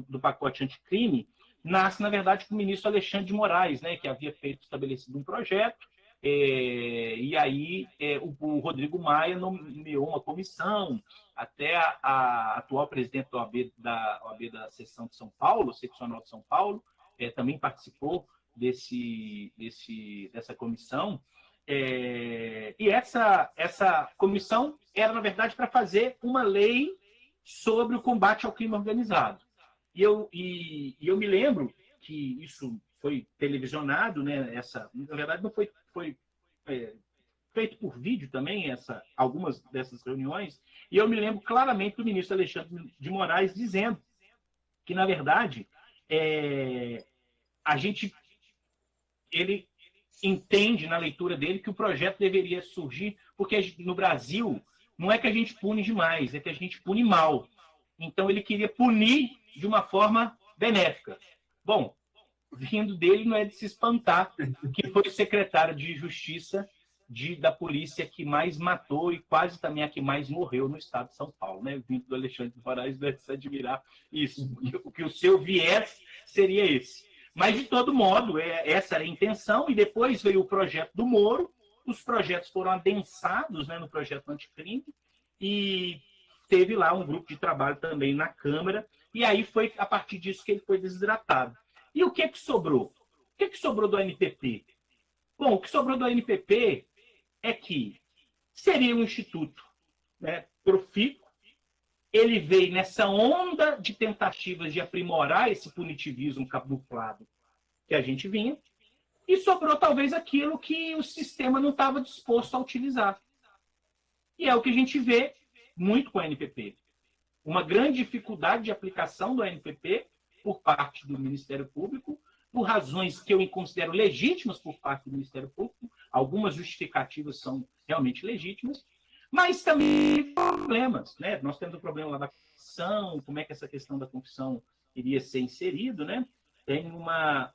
do pacote anticrime, nasce, na verdade, com o ministro Alexandre de Moraes, né, que havia estabelecido um projeto, e aí o Rodrigo Maia nomeou uma comissão, até a atual presidente da OAB da seção de São Paulo, seccional de São Paulo, também participou dessa comissão. E essa comissão era, na verdade, para fazer uma lei sobre o combate ao crime organizado. E eu me lembro que isso foi televisionado, né? Na verdade, não foi feito por vídeo também, algumas dessas reuniões, e eu me lembro claramente do ministro Alexandre de Moraes dizendo que, na verdade, ele entende na leitura dele que o projeto deveria surgir, porque no Brasil não é que a gente pune demais, é que a gente pune mal. Então ele queria punir de uma forma benéfica. Bom, vindo dele não é de se espantar que foi o secretário de Justiça da polícia que mais matou e quase também a que mais morreu no estado de São Paulo, né? Vindo do Alexandre de Moraes, deve se admirar isso, que o seu viés seria esse. Mas, de todo modo, essa era a intenção, e depois veio o projeto do Moro, os projetos foram adensados, né, no projeto anticrime, e teve lá um grupo de trabalho também na Câmara, e aí foi a partir disso que ele foi desidratado. E o que sobrou? O que sobrou do ANPP? Bom, o que sobrou do ANPP é que seria um instituto, né, profícuo. Ele veio nessa onda de tentativas de aprimorar esse punitivismo camuflado que a gente vinha, e sobrou talvez aquilo que o sistema não estava disposto a utilizar. E é o que a gente vê muito com a ANPP. Uma grande dificuldade de aplicação do ANPP por parte do Ministério Público, por razões que eu considero legítimas por parte do Ministério Público, algumas justificativas são realmente legítimas, mas também problemas, né? Nós temos o problema lá da confissão, como é que essa questão da confissão iria ser inserido, né? Tem uma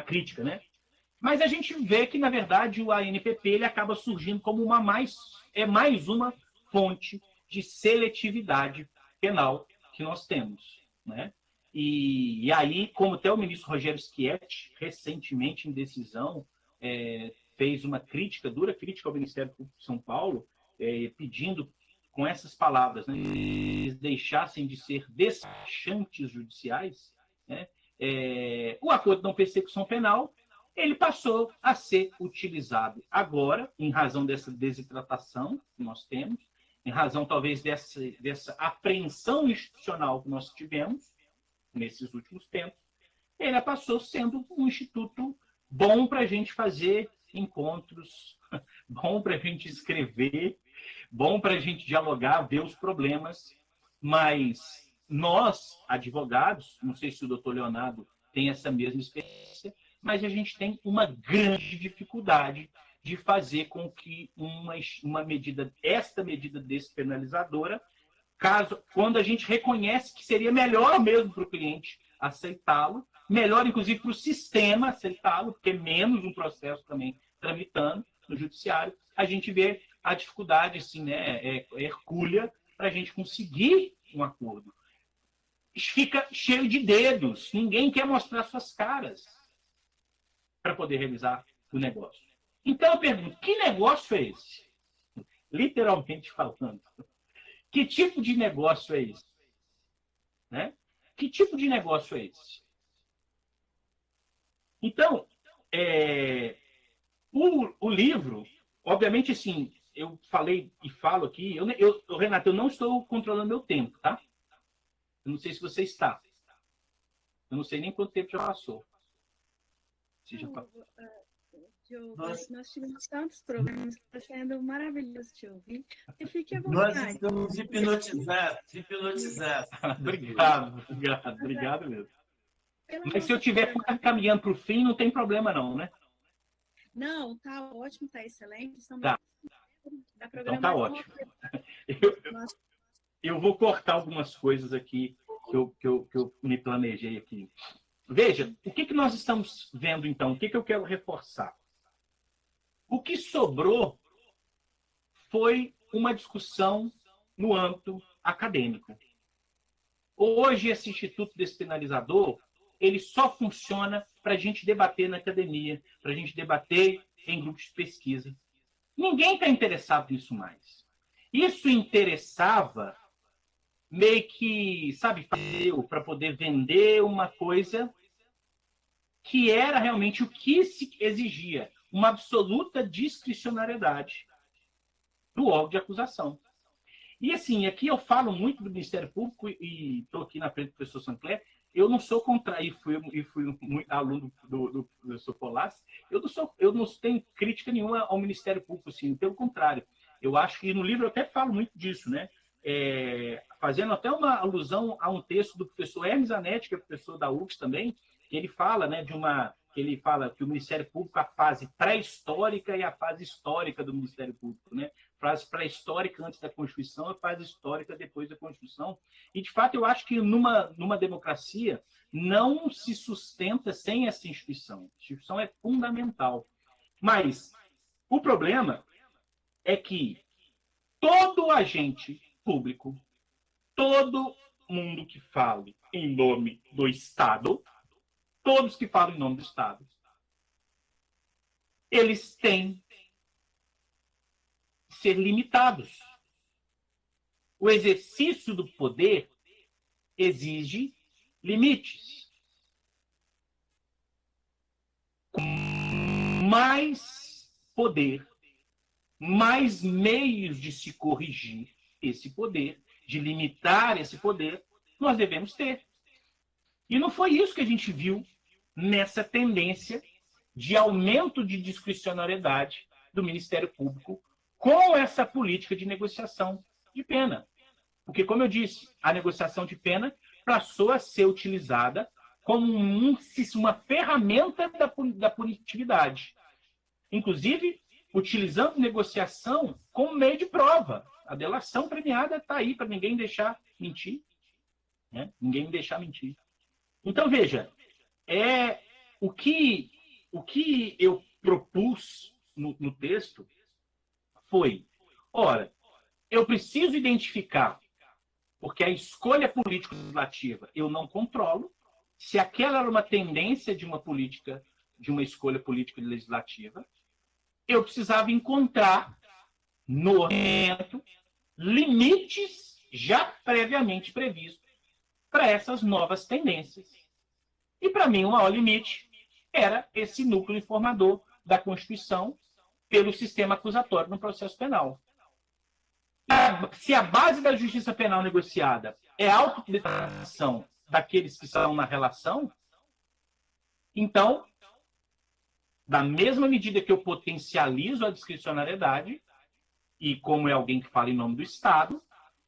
crítica, né? Mas a gente vê que, na verdade, o ANPP ele acaba surgindo como mais uma fonte de seletividade penal que nós temos, né? E aí, como até o ministro Rogério Schietti, recentemente em decisão, fez uma dura crítica ao Ministério Público de São Paulo, pedindo com essas palavras, né, que eles deixassem de ser despachantes judiciais, né, o acordo de não persecução penal ele passou a ser utilizado agora, em razão dessa desidratação que nós temos, em razão talvez dessa apreensão institucional que nós tivemos nesses últimos tempos, ele passou sendo um instituto bom para a gente fazer encontros, bom para a gente escrever, bom para a gente dialogar, ver os problemas, mas nós, advogados, não sei se o doutor Leonardo tem essa mesma experiência, mas a gente tem uma grande dificuldade de fazer com que uma medida, esta medida despenalizadora, quando a gente reconhece que seria melhor mesmo para o cliente aceitá-lo, melhor inclusive para o sistema aceitá-lo, porque menos um processo também tramitando no judiciário, a gente vê a dificuldade assim, né, hercúlea para a gente conseguir um acordo. Fica cheio de dedos, ninguém quer mostrar suas caras para poder realizar o negócio. Então eu pergunto, que negócio é esse? Literalmente falando. Que tipo de negócio é esse? Né? Que tipo de negócio é esse? Então, o livro, obviamente, assim, eu falei e falo aqui, Renato, eu não estou controlando meu tempo, tá? Eu não sei se você está. Eu não sei nem quanto tempo já passou. Você já passou. Nós tivemos tantos problemas, está sendo maravilhoso te ouvir. E fique à Nós vontade. estamos hipnotizados. Obrigado mesmo. Mas se eu estiver caminhando para o fim, não tem problema não, né? Não, tá ótimo, tá excelente. Tá. Então tá ótimo. Eu vou cortar algumas coisas aqui que eu me planejei aqui. Veja, o que nós estamos vendo então? O que eu quero reforçar? O que sobrou foi uma discussão no âmbito acadêmico. Hoje, esse Instituto Despenalizador, ele só funciona para a gente debater na academia, para a gente debater em grupos de pesquisa. Ninguém está interessado nisso mais. Isso interessava meio que, sabe, para poder vender uma coisa que era realmente o que se exigia, uma absoluta discricionariedade do órgão de acusação. E assim, aqui eu falo muito do Ministério Público e estou aqui na frente do professor Sancler, eu não sou contra, e fui muito aluno do professor Polassi, eu não tenho crítica nenhuma ao Ministério Público, assim, pelo contrário. Eu acho que no livro eu até falo muito disso, né? Fazendo até uma alusão a um texto do professor Hermes Anetti, que é professor da UFS também, que ele fala, né, ele fala que o Ministério Público, a fase pré-histórica e a fase histórica do Ministério Público, né? Fase pré-histórica antes da Constituição, a fase histórica depois da Constituição. E, de fato, eu acho que numa democracia não se sustenta sem essa instituição. A instituição é fundamental. Mas o problema é que todo agente público, todo mundo que fale em nome do Estado, todos que falam em nome do Estado, eles têm que ser limitados. O exercício do poder exige limites. Mais poder, mais meios de se corrigir esse poder, de limitar esse poder, nós devemos ter. E não foi isso que a gente viu nessa tendência de aumento de discricionariedade do Ministério Público com essa política de negociação de pena. Porque, como eu disse, a negociação de pena passou a ser utilizada como uma ferramenta da punitividade. Inclusive, utilizando negociação como meio de prova. A delação premiada está aí para ninguém deixar mentir. Né? Ninguém deixar mentir. Então, veja, o que eu propus no texto foi, ora, eu preciso identificar, porque a escolha político-legislativa eu não controlo, se aquela era uma tendência de uma política, de uma escolha político-legislativa, eu precisava encontrar no ordenamento limites já previamente previstos para essas novas tendências. E, para mim, o maior limite era esse núcleo informador da Constituição pelo sistema acusatório no processo penal. Se a base da justiça penal negociada é a autodeterminação daqueles que estão na relação, então, Da mesma medida que eu potencializo a discricionariedade, e como é alguém que fala em nome do Estado,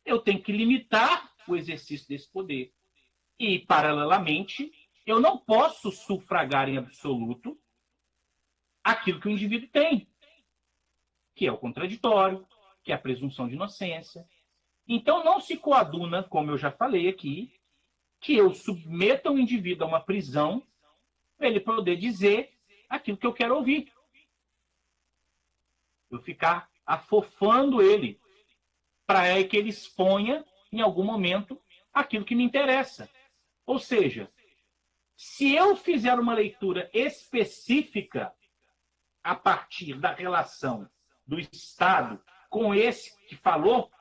eu tenho que limitar o exercício desse poder. E, paralelamente, eu não posso sufragar em absoluto aquilo que o indivíduo tem, que é o contraditório, que é a presunção de inocência. Então, não se coaduna, como eu já falei aqui, que eu submeta o indivíduo a uma prisão para ele poder dizer aquilo que eu quero ouvir. Eu ficar afofando ele para que ele exponha, em algum momento, aquilo que me interessa. Ou seja, se eu fizer uma leitura específica a partir da relação do Estado com esse que falou,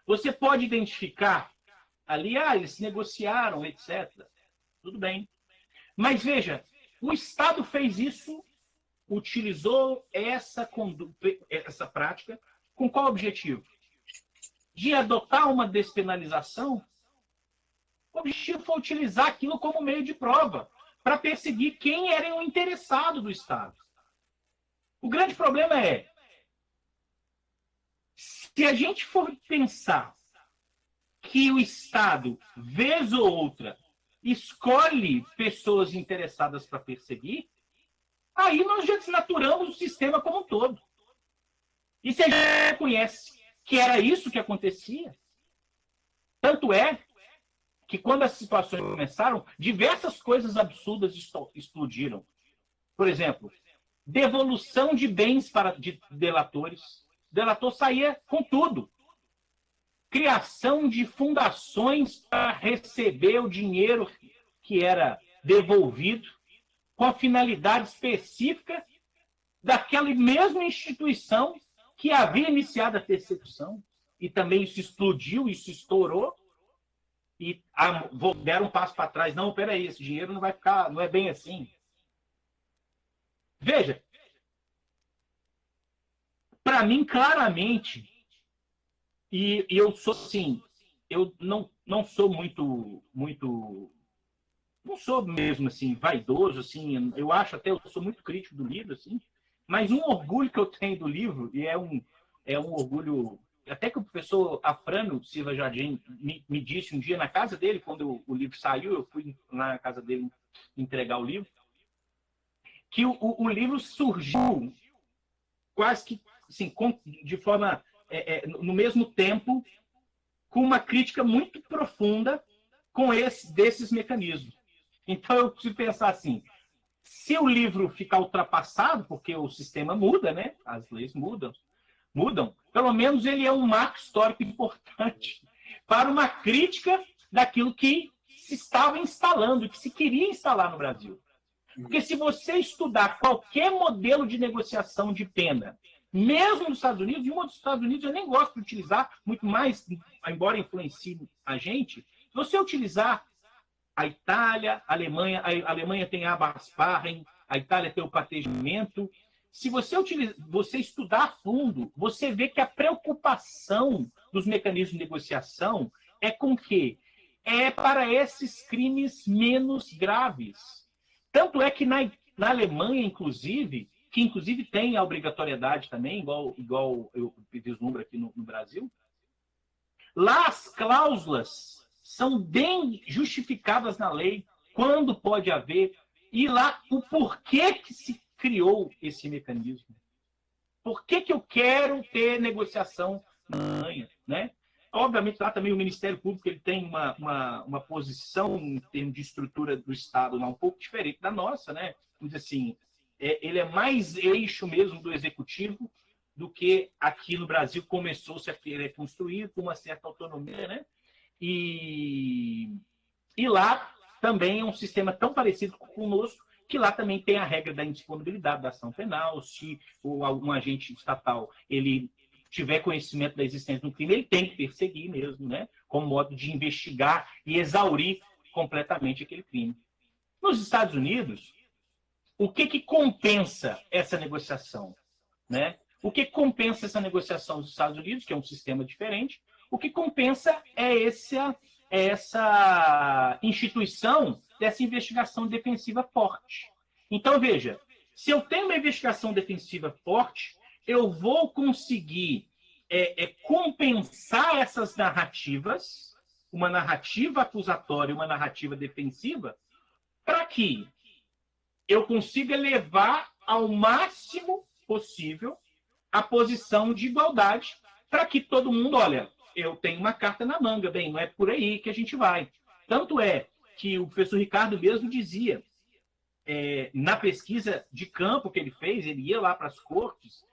você pode identificar ali, eles negociaram, etc. Tudo bem. Mas veja, o Estado fez isso, utilizou essa prática, com qual objetivo? De adotar uma despenalização. O objetivo foi utilizar aquilo como meio de prova, para perseguir quem era o interessado do Estado. O grande problema é, se a gente for pensar que o Estado, vez ou outra, escolhe pessoas interessadas para perseguir, aí nós já desnaturamos o sistema como um todo. E se a gente reconhece que era isso que acontecia, tanto é que quando as situações começaram, diversas coisas absurdas explodiram. Por exemplo, devolução de bens de delatores. O delator saía com tudo. Criação de fundações para receber o dinheiro que era devolvido com a finalidade específica daquela mesma instituição que havia iniciado a persecução. E também isso explodiu, isso estourou. E deram um passo para trás. Não, peraí, esse dinheiro não vai ficar, não é bem assim. Veja, para mim, claramente, e eu sou assim, eu não sou muito, não sou mesmo assim, vaidoso, assim, eu acho até, eu sou muito crítico do livro, assim, mas um orgulho que eu tenho do livro, e é um orgulho, até que o professor Afrânio Silva Jardim me disse um dia na casa dele, quando o livro saiu, eu fui na casa dele entregar o livro, que o livro surgiu quase que assim, de forma, no mesmo tempo, com uma crítica muito profunda desses mecanismos. Então, eu preciso pensar assim, se o livro ficar ultrapassado, porque o sistema muda, né? As leis mudam, pelo menos ele é um marco histórico importante para uma crítica daquilo que se estava instalando, que se queria instalar no Brasil. Porque se você estudar qualquer modelo de negociação de pena, mesmo nos Estados Unidos, e uma dos Estados Unidos eu nem gosto de utilizar, muito mais, embora influencie a gente, se você utilizar a Itália, a Alemanha tem a Abasparren, a Itália tem o patejamento. Se você estudar a fundo, você vê que a preocupação dos mecanismos de negociação é com que é para esses crimes menos graves. Tanto é que na Alemanha, inclusive, que inclusive tem a obrigatoriedade também, igual eu vislumbro aqui no Brasil, lá as cláusulas são bem justificadas na lei, quando pode haver, e lá o porquê que se criou esse mecanismo. Por que eu quero ter negociação na Alemanha, né? Obviamente, lá também o Ministério Público ele tem uma posição em termos de estrutura do Estado um pouco diferente da nossa, né? Vamos dizer assim, ele é mais eixo mesmo do Executivo do que aqui no Brasil começou-se a querer construir com uma certa autonomia, né? E lá também é um sistema tão parecido conosco, que lá também tem a regra da indisponibilidade da ação penal. Se um agente estatal ele tiver conhecimento da existência do crime, ele tem que perseguir mesmo, né? Como modo de investigar e exaurir completamente aquele crime. Nos Estados Unidos, o que compensa essa negociação, né? O que compensa essa negociação nos Estados Unidos, que é um sistema diferente, o que compensa é essa instituição dessa investigação defensiva forte. Então, veja, Se eu tenho uma investigação defensiva forte, eu vou conseguir compensar essas narrativas, uma narrativa acusatória e uma narrativa defensiva, para que eu consiga levar ao máximo possível a posição de igualdade, para que todo mundo, olha, eu tenho uma carta na manga, bem, não é por aí que a gente vai. Tanto é que o professor Ricardo mesmo dizia, na pesquisa de campo que ele fez, ele ia lá para as cortes,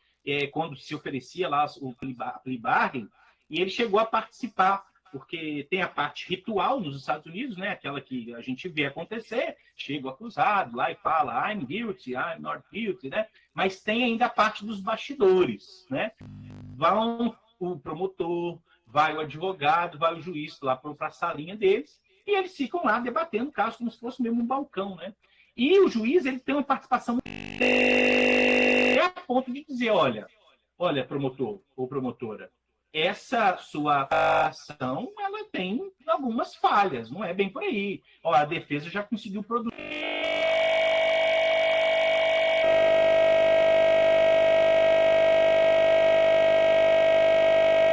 quando se oferecia lá o plea bargain, e ele chegou a participar, porque tem a parte ritual nos Estados Unidos, né, aquela que a gente vê acontecer, chega o acusado lá e fala, I'm guilty, I'm not guilty, né? Mas tem ainda a parte dos bastidores, né? Vão o promotor, vai o advogado, vai o juiz lá para a salinha deles, e eles ficam lá debatendo o caso como se fosse mesmo um balcão, né? E o juiz, ele tem uma participação a ponto de dizer, olha, promotor ou promotora, essa sua ação, ela tem algumas falhas, não é bem por aí. Ó, a defesa já conseguiu produzir.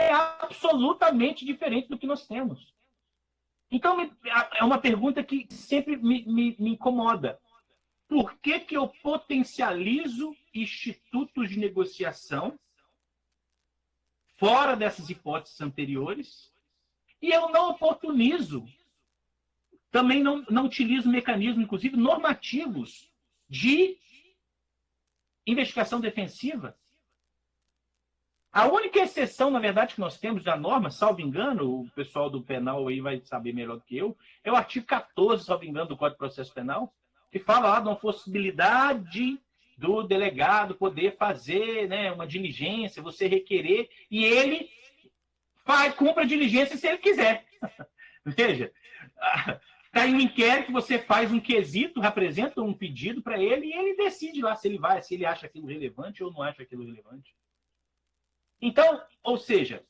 É absolutamente diferente do que nós temos. Então, é uma pergunta que sempre me incomoda. Por que eu potencializo institutos de negociação fora dessas hipóteses anteriores e eu não oportunizo, também não utilizo mecanismos, inclusive normativos, de investigação defensiva? A única exceção, na verdade, que nós temos da norma, salvo engano, o pessoal do penal aí vai saber melhor do que eu, é o artigo 14, salvo engano, do Código de Processo Penal, que fala lá de uma possibilidade do delegado poder fazer, né, uma diligência, você requerer, e ele cumpre a diligência se ele quiser. Veja, está em um inquérito, você faz um quesito, apresenta um pedido para ele, e ele decide lá se ele acha aquilo relevante ou não acha aquilo relevante. Então, ou seja,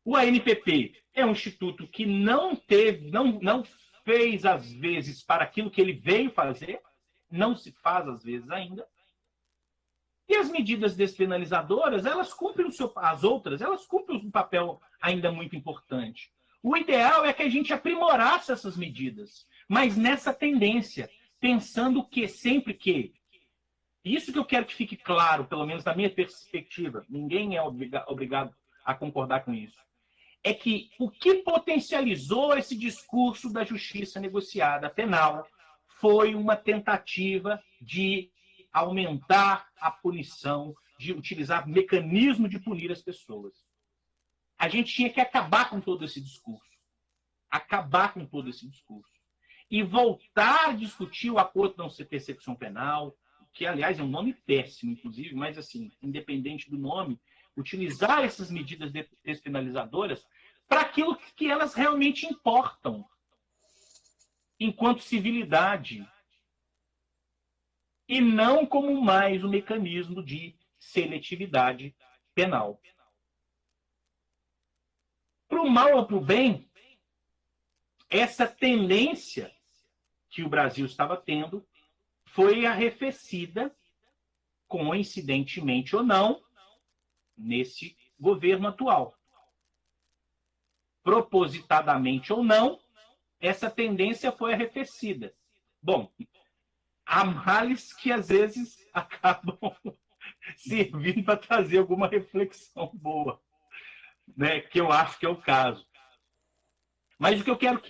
o ANPP é um instituto que não fez, às vezes, para aquilo que ele veio fazer, não se faz, às vezes, ainda. E as medidas despenalizadoras, elas cumprem as outras, elas cumprem um papel ainda muito importante. O ideal é que a gente aprimorasse essas medidas, mas nessa tendência, pensando que sempre que... Isso que eu quero que fique claro, pelo menos da minha perspectiva, ninguém é obrigado a concordar com isso, é que o que potencializou esse discurso da justiça negociada penal foi uma tentativa de aumentar a punição, de utilizar mecanismo de punir as pessoas. A gente tinha que acabar com todo esse discurso. Acabar com todo esse discurso. E voltar a discutir o acordo de não persecução penal, que, aliás, é um nome péssimo, inclusive, mas, assim, independente do nome, utilizar essas medidas despenalizadoras para aquilo que elas realmente importam, enquanto civilidade, e não como mais um mecanismo de seletividade penal. Para o mal ou para o bem, essa tendência que o Brasil estava tendo foi arrefecida, coincidentemente ou não, nesse governo atual. Propositadamente ou não, essa tendência foi arrefecida. Bom, há males que às vezes acabam servindo para trazer alguma reflexão boa, né? Que eu acho que é o caso. Mas o que eu quero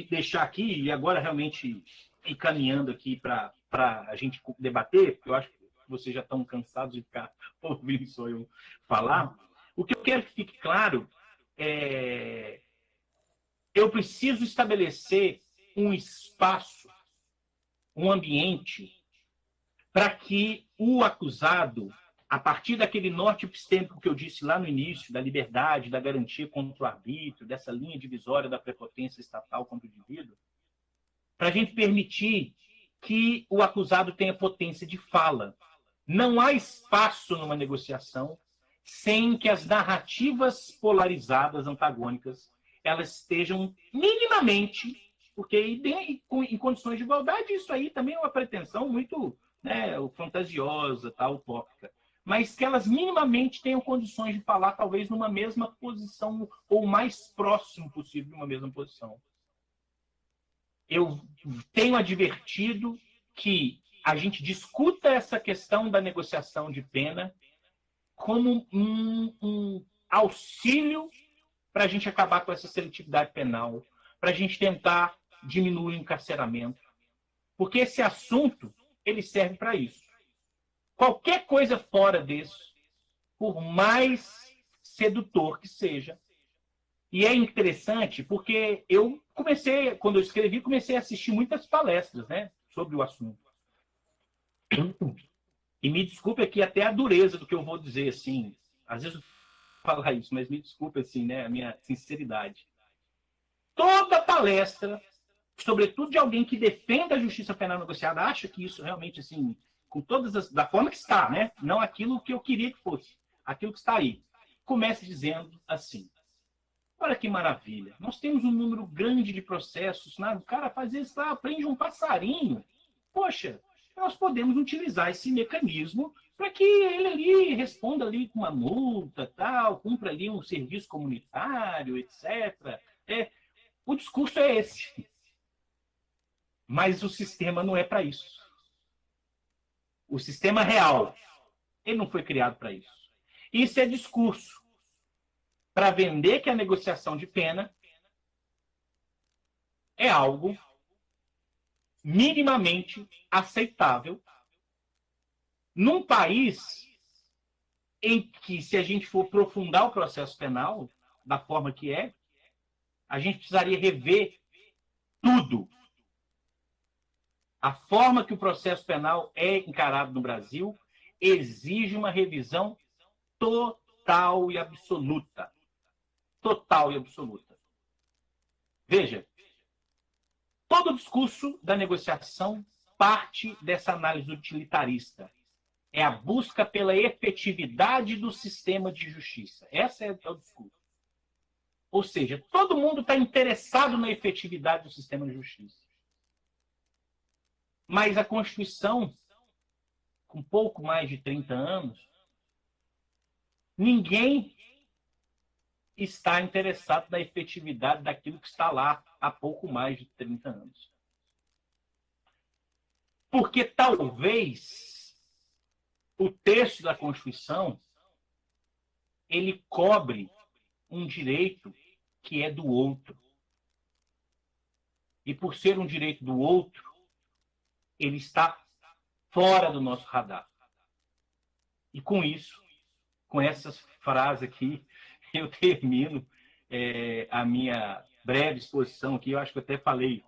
deixar aqui, e agora realmente encaminhando aqui para a gente debater, porque eu acho que vocês já estão cansados de ficar ouvindo só eu falar, o que eu quero que fique claro é: eu preciso estabelecer um espaço, um ambiente, para que o acusado, a partir daquele norte epistêmico que eu disse lá no início, da liberdade, da garantia contra o arbítrio, dessa linha divisória da prepotência estatal contra o indivíduo, para a gente permitir que o acusado tenha potência de fala. Não há espaço numa negociação sem que as narrativas polarizadas, antagônicas, elas estejam minimamente, porque em condições de igualdade, isso aí também é uma pretensão muito né, fantasiosa, tal, utópica, mas que elas minimamente tenham condições de falar, talvez, numa mesma posição, ou o mais próximo possível de uma mesma posição. Eu tenho advertido que a gente discuta essa questão da negociação de pena como um auxílio para a gente acabar com essa seletividade penal, para a gente tentar diminuir o encarceramento. Porque esse assunto, ele serve para isso. Qualquer coisa fora disso, por mais sedutor que seja. E é interessante porque eu comecei, quando eu escrevi, comecei a assistir muitas palestras, né, sobre o assunto. E me desculpe aqui até a dureza do que eu vou dizer, assim, às vezes eu vou falar isso, mas me desculpe, assim, né, a minha sinceridade. Toda palestra, sobretudo de alguém que defenda a justiça penal negociada, acha que isso realmente, assim, com todas as, da forma que está, né, não aquilo que eu queria que fosse, aquilo que está aí, começa dizendo assim: olha que maravilha, nós temos um número grande de processos, né? O cara faz isso lá, prende um passarinho. Poxa, nós podemos utilizar esse mecanismo para que ele ali responda ali com uma multa, tal, cumpra ali um serviço comunitário, etc. O discurso é esse. Mas o sistema não é para isso. O sistema real, ele não foi criado para isso. Isso é discurso para vender que a negociação de pena é algo minimamente aceitável num país em que, se a gente for aprofundar o processo penal da forma que é, a gente precisaria rever tudo. A forma que o processo penal é encarado no Brasil exige uma revisão total e absoluta. Total e absoluta. Veja, todo o discurso da negociação parte dessa análise utilitarista. É a busca pela efetividade do sistema de justiça. Esse é o discurso. Ou seja, todo mundo está interessado na efetividade do sistema de justiça. Mas a Constituição, com pouco mais de 30 anos, ninguém está interessado na efetividade daquilo que está lá há pouco mais de 30 anos. Porque talvez o texto da Constituição ele cobre um direito que é do outro. E por ser um direito do outro, ele está fora do nosso radar. E com isso, com essas frases aqui, eu termino a minha breve exposição aqui. Eu acho que eu até falei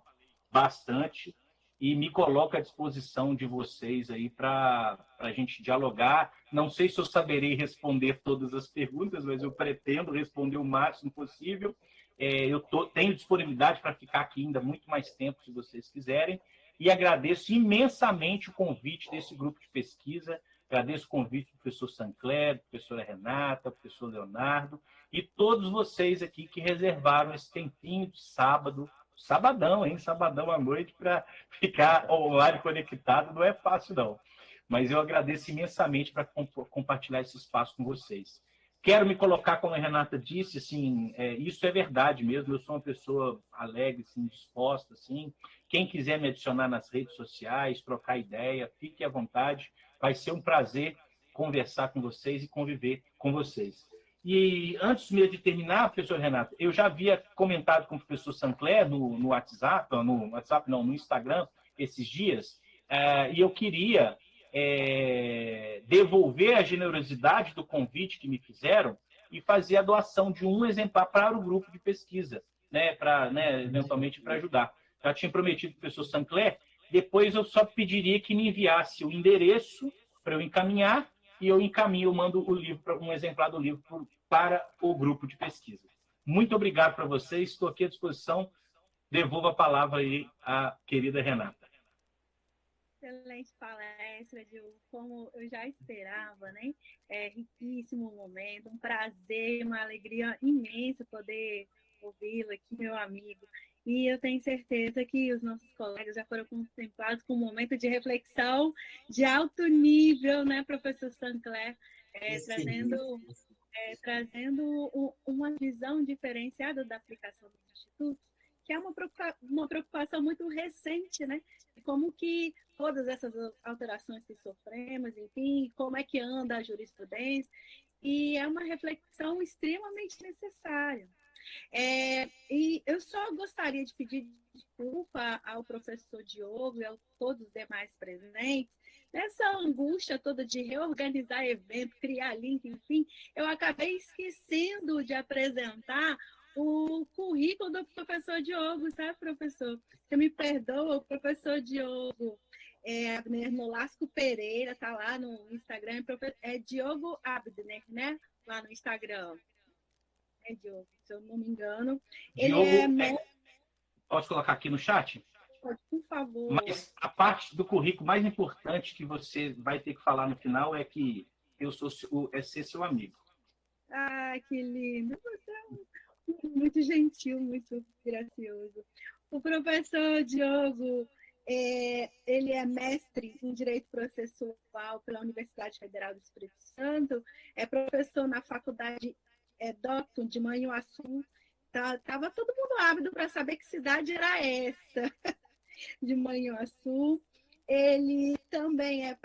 bastante e me coloco à disposição de vocês aí para a gente dialogar. Não sei se eu saberei responder todas as perguntas, mas eu pretendo responder o máximo possível. Tenho disponibilidade para ficar aqui ainda muito mais tempo, se vocês quiserem, e agradeço imensamente o convite desse grupo de pesquisa. Agradeço o convite do professor Sancler, professora Renata, professor Leonardo, e todos vocês aqui que reservaram esse tempinho de sábado, sabadão, hein? Sabadão à noite, para ficar online conectado. Não é fácil, não. Mas eu agradeço imensamente para compartilhar esse espaço com vocês. Quero me colocar, como a Renata disse, assim, isso é verdade mesmo. Eu sou uma pessoa alegre, assim, disposta, assim. Quem quiser me adicionar nas redes sociais, trocar ideia, fique à vontade. Vai ser um prazer conversar com vocês e conviver com vocês. E antes mesmo de terminar, professor Renato, eu já havia comentado com o professor Sancler no WhatsApp, no Instagram, esses dias, e eu queria devolver a generosidade do convite que me fizeram e fazer a doação de um exemplar para o grupo de pesquisa, né, eventualmente para ajudar. Já tinha prometido para o professor Sancler, depois eu só pediria que me enviasse o endereço para eu encaminhar, e eu encaminho, eu mando o livro, um exemplar do livro para o grupo de pesquisa. Muito obrigado para vocês, estou aqui à disposição. Devolvo a palavra aí à querida Renata. Excelente palestra, Diogo, como eu já esperava, né? Riquíssimo momento, um prazer, uma alegria imensa poder ouvi-lo aqui, meu amigo. E eu tenho certeza que os nossos colegas já foram contemplados com um momento de reflexão de alto nível, né, professor Sancler, trazendo uma visão diferenciada da aplicação dos institutos, que é uma preocupação muito recente, né? Como que todas essas alterações que sofremos, enfim, como é que anda a jurisprudência, e é uma reflexão extremamente necessária. E eu só gostaria de pedir desculpa ao professor Diogo e a todos os demais presentes, nessa angústia toda de reorganizar evento, criar link, enfim, eu acabei esquecendo de apresentar o currículo do professor Diogo, sabe, professor? Você me perdoa, o professor Diogo Abner Nolasco Pereira, tá lá no Instagram, é Diogo Abner, né? Lá no Instagram. Diogo, se eu não me engano. Diogo, posso colocar aqui no chat? Pode, por favor. Mas a parte do currículo mais importante que você vai ter que falar no final é que eu sou ser seu amigo. Ah, que lindo. Você é muito gentil, muito gracioso. O professor Diogo, ele é mestre em Direito Processual pela Universidade Federal do Espírito Santo, é professor na Faculdade Docton de Manhuaçu. Estava todo mundo ávido para saber que cidade era essa, de Manhuaçu. Ele também é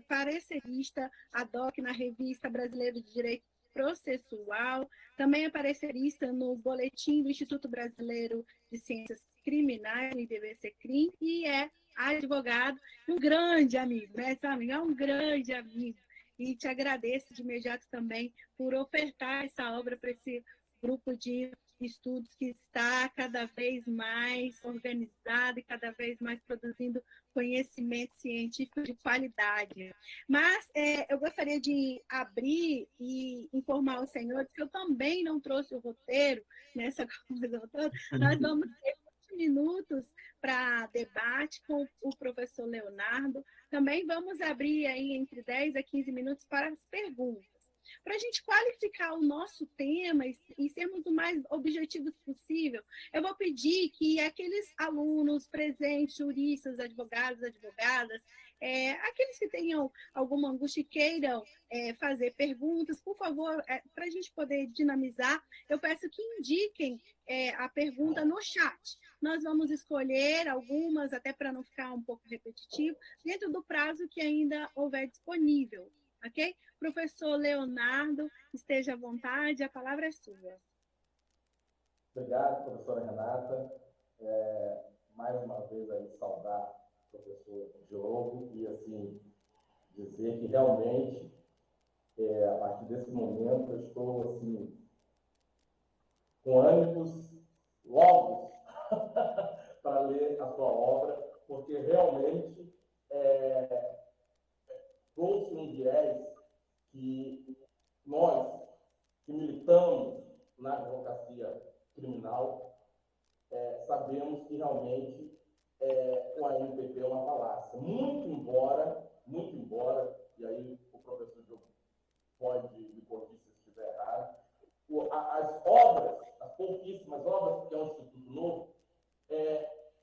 parecerista ad hoc na Revista Brasileira de Direito Processual, também é parecerista no Boletim do Instituto Brasileiro de Ciências Criminais, o IBBC-CRIM, e é advogado, um grande amigo, né, amigo? É um grande amigo. E te agradeço de imediato também por ofertar essa obra para esse grupo de estudos que está cada vez mais organizado e cada vez mais produzindo conhecimento científico de qualidade. Mas eu gostaria de abrir e informar aos senhores que eu também não trouxe o roteiro nessa confusão toda. Nós vamos ter 20 minutos para debate com o professor Leonardo. Também vamos abrir aí entre 10 a 15 minutos para as perguntas. Para a gente qualificar o nosso tema e sermos o mais objetivos possível, eu vou pedir que aqueles alunos presentes, juristas, advogados, advogadas, aqueles que tenham alguma angústia e queiram fazer perguntas, por favor, para a gente poder dinamizar, eu peço que indiquem a pergunta no chat. Nós vamos escolher algumas, até para não ficar um pouco repetitivo, dentro do prazo que ainda houver disponível. Ok? Professor Leonardo, esteja à vontade, a palavra é sua. Obrigado, professora Renata. Mais uma vez aí saudar o professor Diogo e assim dizer que realmente a partir desse momento eu estou assim com ânimos longos para ler a sua obra, porque realmente trouxe um viés que nós, que militamos na advocacia criminal, sabemos que realmente o ANPP é uma falácia. Muito embora, e aí o professor Diogo pode me corrigir se estiver errado, as obras, as pouquíssimas obras que é o Instituto Novo,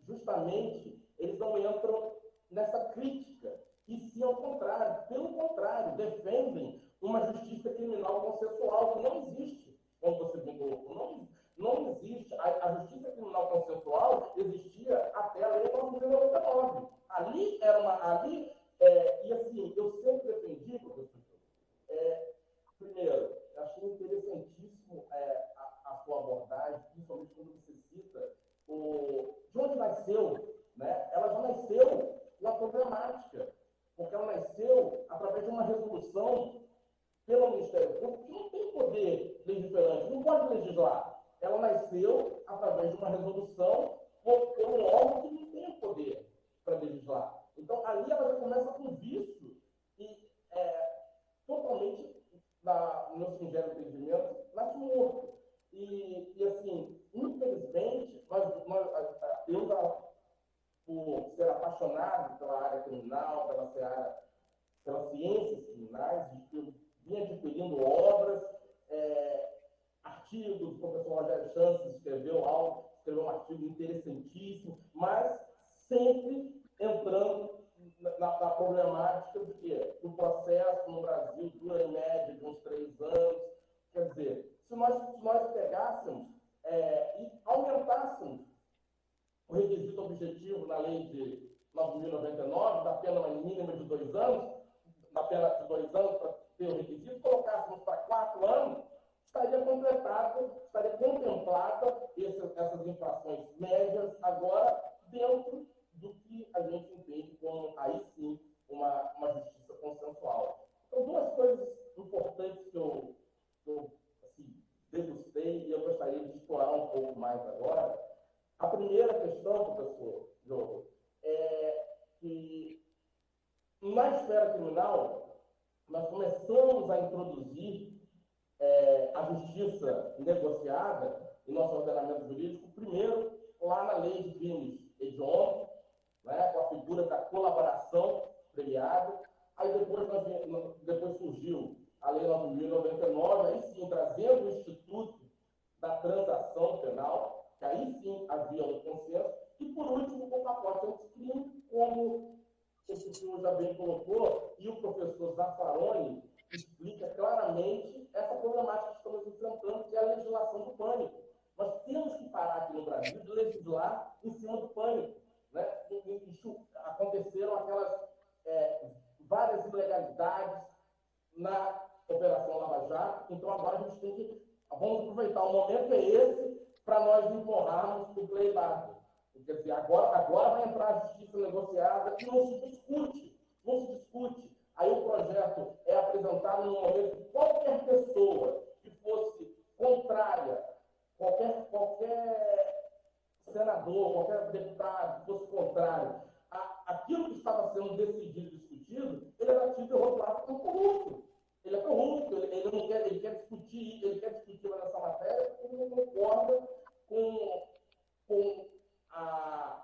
justamente eles não entram nessa crítica, e sim ao contrário, pelo contrário, defendem uma justiça criminal consensual que não existe, como você bem colocou, não existe. A justiça criminal consensual existia até a lei de 1999. E assim, eu sempre defendi, professor, primeiro, achei interessantíssimo a sua abordagem, principalmente quando você cita de onde nasceu, né? Ela já nasceu na programática, porque ela nasceu através de uma resolução pelo Ministério Público que não tem poder legislativo, não pode legislar. Ela nasceu através de uma resolução por um órgão que não tem poder para legislar. Então, ali ela já começa com vício e totalmente, no meu singelo entendimento, nasce morto. E assim, infelizmente, eu por ser apaixonado pela área criminal, pelas ciências criminais, eu vim adquirindo obras, artigos, o professor Rogério Chances escreveu algo escreveu um artigo interessantíssimo, mas sempre entrando na problemática do quê? O processo no Brasil dura em média de uns 3 anos. Quer dizer, se nós pegássemos e aumentássemos o requisito objetivo na lei de 9.099, da pena mínima de 2 anos, da pena de 2 anos para ter o requisito, colocássemos para 4 anos, estaria contemplada essas infrações médias agora dentro do que a gente entende como, aí sim, uma justiça consensual. Então, 2 coisas importantes que eu assim, degustei e eu gostaria de explorar um pouco mais agora. A primeira questão, professor Diogo, é que na esfera criminal nós começamos a introduzir a justiça negociada em nosso ordenamento jurídico, primeiro lá na lei de crimes hediondos, né, com a figura da colaboração premiada. Aí depois surgiu a lei 9.099, aí sim trazendo o instituto da transação penal, que aí sim havia um consenso, e por último o pacote anticrime, como o senhor já bem colocou, e o professor Zaffaroni explica claramente essa problemática que estamos enfrentando, que é a legislação do pânico. Nós temos que parar aqui no Brasil de legislar em cima do pânico. Né? Aconteceram aquelas várias ilegalidades na Operação Lava Jato, então agora a gente tem que, vamos aproveitar, o momento é esse para nós empurrarmos o play básico. Quer dizer, agora vai entrar a justiça negociada e não se discute. Aí o projeto é apresentado no momento que qualquer pessoa que fosse contrária, qualquer senador, qualquer deputado que fosse contrário àquilo que estava sendo decidido e discutido, ele era tido e rotulado como corrupto. Ele é corrupto, ele quer discutir nessa matéria porque ele não concorda com a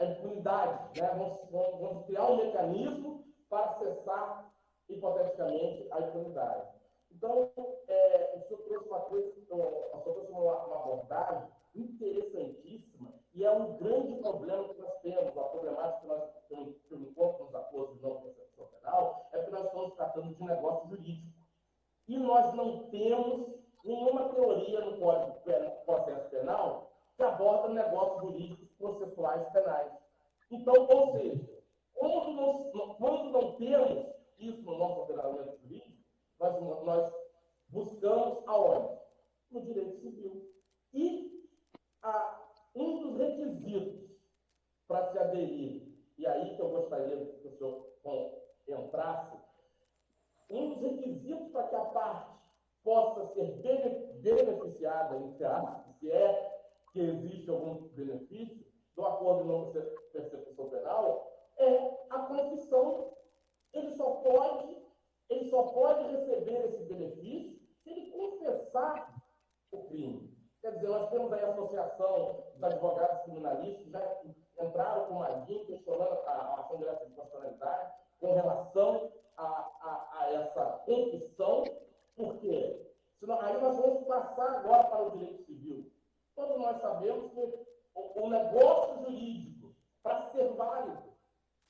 impunidade. Né? Vamos criar um mecanismo para cessar, hipoteticamente, a impunidade. Então, o senhor trouxe uma coisa, uma abordagem interessantíssima, e é um grande problema que nós temos, a problemática que nós temos encontro nos acordos de não persecução penal, é que nós estamos tratando de um negócio jurídico. E nós não temos nenhuma teoria no Código de Processo Penal que aborda negócios jurídicos processuais penais. Então, ou seja, quando não temos isso no nosso ordenamento jurídico, nós buscamos aonde? No direito civil. E um dos requisitos para se aderir, e aí que eu gostaria que o senhor entrasse, um dos requisitos para que a parte possa ser beneficiada, entre aspas, se é que existe algum benefício do acordo de não persecução penal, é a confissão. Ele só pode receber esse benefício se ele confessar o crime. Quer dizer, nós temos aí a Associação dos Advogados Criminalistas, que já entraram com uma guia questionando a ação direta de constitucionalidade com relação a essa confissão. Por quê? Aí nós vamos passar agora para o direito civil. Todos nós sabemos que o negócio jurídico, para ser válido,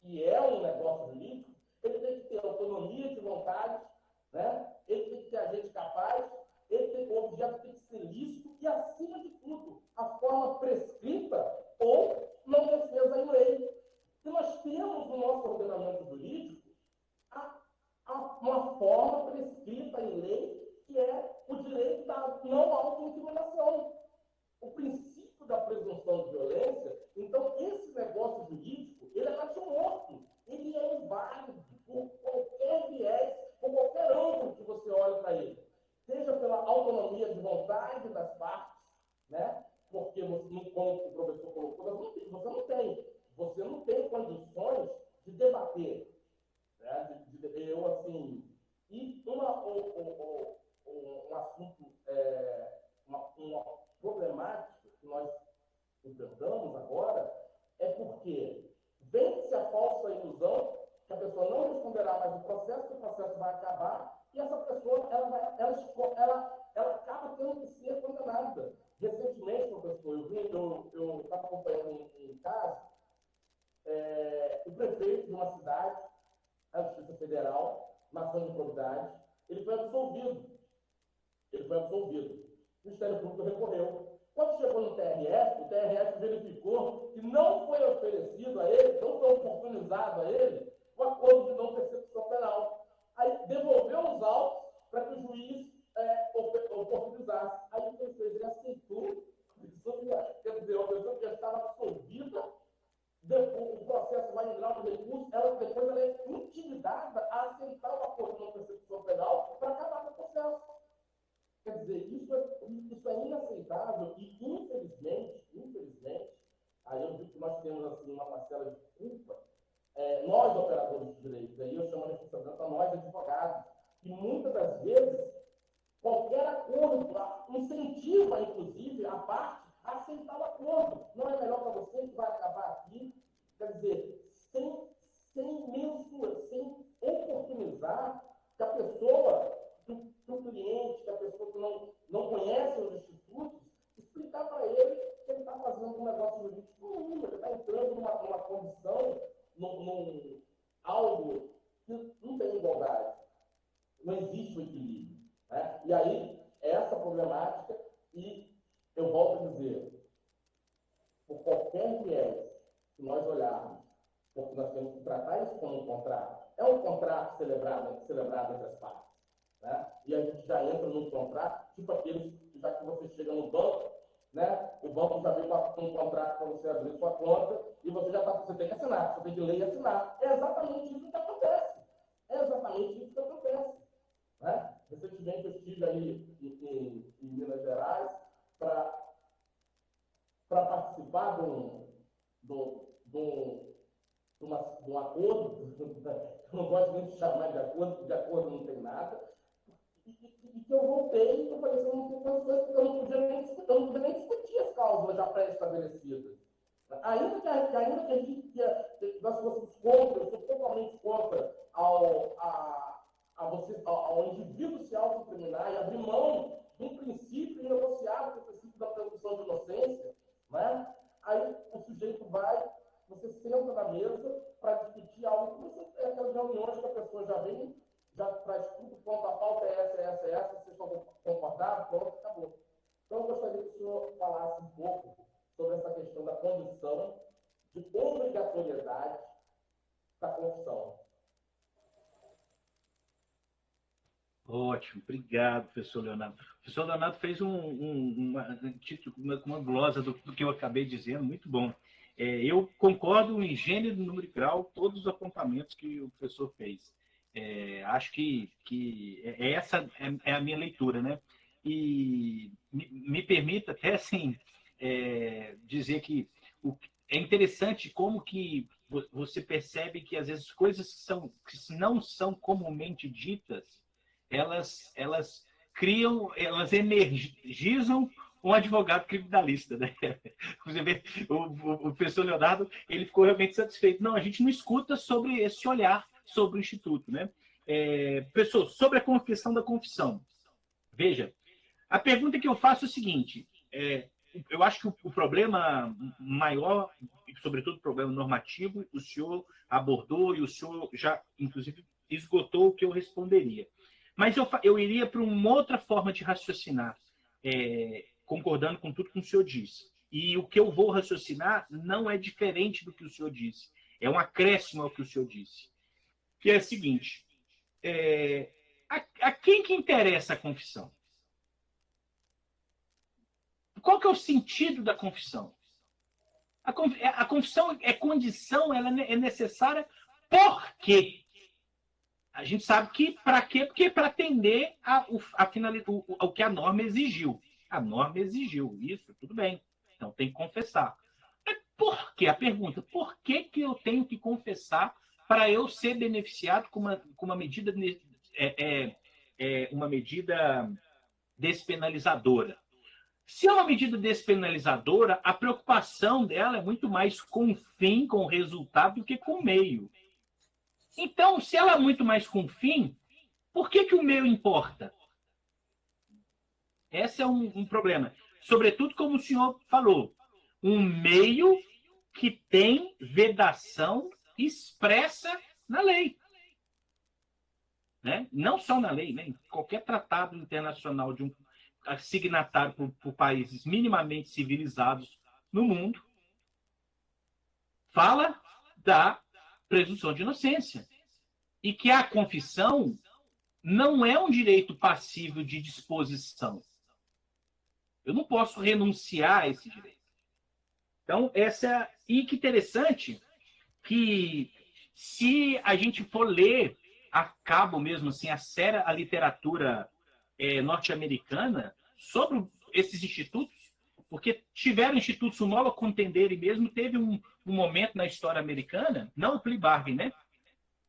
e é um negócio jurídico, ele tem que ter autonomia de vontade, né? Ele tem que ter agente capaz, o objeto tem que ser lícito e, acima de tudo, a forma prescrita ou não defesa em lei. E nós temos no nosso ordenamento jurídico uma forma prescrita em lei, que é o direito da não autoincriminação. O princípio da presunção de violência. Então, esse negócio jurídico, ele é bate-morto. Ele é inválido por qualquer viés, por qualquer ângulo que você olhe para ele. Seja pela autonomia de vontade das partes, né? Porque, como o professor colocou, você não tem condições de debater. Né? E um assunto, uma problemática que nós enfrentamos agora é porque vence a falsa ilusão que a pessoa não responderá mais o processo, que o processo vai acabar, e essa pessoa ela acaba tendo que ser condenada. Recentemente, professor, eu o prefeito de uma cidade, a Justiça Federal, uma ação de improbidade, ele foi absolvido. O Ministério Público recorreu. Quando chegou no TRF, o TRF verificou que não foi oferecido a ele, não foi oportunizado a ele, o acordo de não persecução penal. Aí devolveu os autos para que o juiz oportunizasse. Aí o que ele fez? Ele aceitou. Quer dizer, a pessoa que já estava absolvida, o processo vai em grau de recurso, depois ela é intimidada a aceitar o acordo de não persecução penal para acabar com o processo. Quer dizer, isso é inaceitável e, infelizmente, aí eu digo que nós temos assim, uma parcela de culpa, nós, operadores de direito, aí eu chamo a responsabilidade a nós, advogados, que muitas das vezes, qualquer acordo incentiva, inclusive, a parte a aceitar o acordo. Não é melhor para você que vai acabar aqui, quer dizer, sem oportunizar que a pessoa, que o cliente, que a pessoa que não conhece os institutos, explicar para ele que ele está fazendo um negócio jurídico ruim, ele está entrando numa condição, num algo que não tem igualdade. Não existe o equilíbrio. Né? E aí, essa problemática, e eu volto a dizer, por qualquer viés que nós olharmos, porque nós temos que tratar isso como um contrato. É um contrato celebrado entre as partes. Né? E a gente já entra num contrato, tipo aqueles, já que você chega no banco, né? O banco já vem com um contrato para você abrir sua conta, e você tem que assinar, você tem que ler e assinar. É exatamente isso que acontece. Né? Recentemente eu estive aí em Minas Gerais para participar de um acordo, eu não gosto nem de chamar de acordo, porque de acordo não tem nada, e que eu voltei e eu falei assim, eu não tenho condições, porque eu não podia nem discutir as cláusulas já pré-estabelecidas. Ainda que nós fôssemos contra, eu sou totalmente contra ao indivíduo se autoincriminar e abrir mão de um princípio negociado, que é o princípio da presunção de inocência, né? Aí o sujeito vai, você senta na mesa para discutir algo que você tem aquelas reuniões que a pessoa já vem, já traz tudo, pronto, a pauta é essa, vocês estão concordados? Pronto, acabou. Então eu gostaria que o senhor falasse um pouco sobre essa questão da condição de obrigatoriedade da confissão. Ótimo, obrigado, professor Leonardo. O professor Leonardo fez uma glosa do que eu acabei dizendo, muito bom. Eu concordo em gênero, número e grau, todos os apontamentos que o professor fez. Acho que essa é a minha leitura, né? E me permita até, assim, dizer que é interessante como que você percebe que, às vezes, coisas que não são comumente ditas, elas energizam um advogado criminalista, né? Você vê, o professor Leonardo, ele ficou realmente satisfeito. Não, a gente não escuta sobre esse olhar sobre o Instituto, né? Professor, sobre a confissão da confissão. Veja, a pergunta que eu faço é o seguinte, eu acho que o problema maior, sobretudo o problema normativo, o senhor abordou e o senhor já, inclusive, esgotou o que eu responderia. Mas eu iria para uma outra forma de raciocinar, concordando com tudo que o senhor disse. E o que eu vou raciocinar não é diferente do que o senhor disse. É um acréscimo ao que o senhor disse. Que é o seguinte, a quem que interessa a confissão? Qual que é o sentido da confissão? A confissão é condição, ela é necessária por quê? A gente sabe que para quê? Porque é para atender ao que a norma exigiu. A norma exigiu isso, tudo bem. Então tem que confessar. Mas por quê? A pergunta, por que eu tenho que confessar para eu ser beneficiado com uma medida despenalizadora? Se é uma medida despenalizadora, a preocupação dela é muito mais com o fim, com o resultado, do que com o meio. Então, se ela é muito mais com o fim, por que o meio importa? Esse é um problema. Sobretudo, como o senhor falou, um meio que tem vedação expressa na lei. Né? Não só na lei, né? Em qualquer tratado internacional de um signatário por países minimamente civilizados no mundo, fala da presunção de inocência. E que a confissão não é um direito passível de disposição. Eu não posso renunciar a esse direito. Então, e que interessante que, se a gente for ler a cabo mesmo, assim, a literatura norte-americana sobre esses institutos, porque tiveram institutos, o Nolo Contendere mesmo teve um momento na história americana, não o plea bargain, né?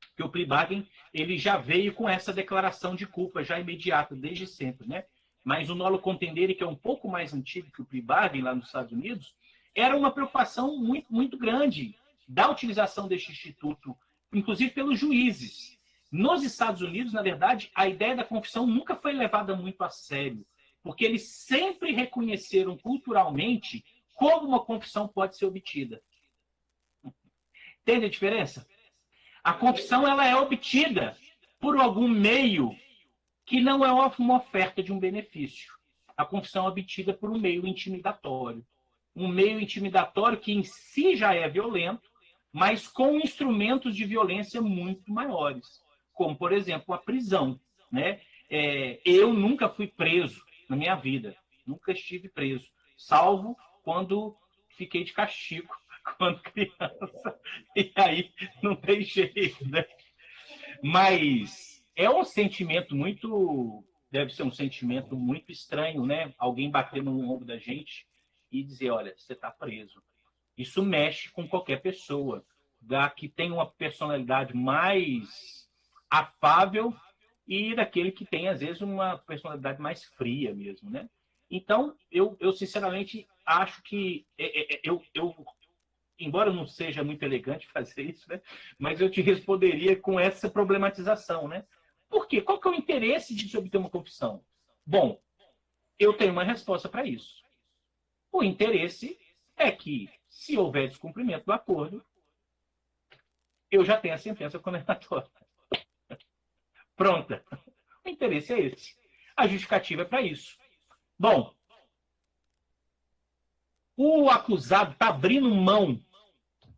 Porque o plea bargain, ele já veio com essa declaração de culpa já imediata, desde sempre, né? Mas o Nolo Contendere, que é um pouco mais antigo que o plea bargain lá nos Estados Unidos, era uma preocupação muito, muito grande da utilização deste instituto, inclusive pelos juízes. Nos Estados Unidos, na verdade, a ideia da confissão nunca foi levada muito a sério, porque eles sempre reconheceram culturalmente como uma confissão pode ser obtida. Entende a diferença? A confissão, ela é obtida por algum meio que não é uma oferta de um benefício. A confissão é obtida por um meio intimidatório. Um meio intimidatório que em si já é violento, mas com instrumentos de violência muito maiores, como, por exemplo, a prisão. Né? Eu nunca fui preso na minha vida, nunca estive preso, salvo quando fiquei de castigo, quando criança, e aí não tem jeito, né? Mas é um sentimento deve ser um sentimento muito estranho, né? Alguém bater no ombro da gente e dizer, olha, você está preso. Isso mexe com qualquer pessoa, que tem uma personalidade mais afável e daquele que tem, às vezes, uma personalidade mais fria mesmo, né? Então, eu sinceramente acho que embora não seja muito elegante fazer isso, né? Mas eu te responderia com essa problematização, né? Por quê? Qual que é o interesse de se obter uma confissão? Bom, eu tenho uma resposta para isso. O interesse é que, se houver descumprimento do acordo, eu já tenho a sentença condenatória. Pronta. O interesse é esse. A justificativa é para isso. Bom, o acusado está abrindo mão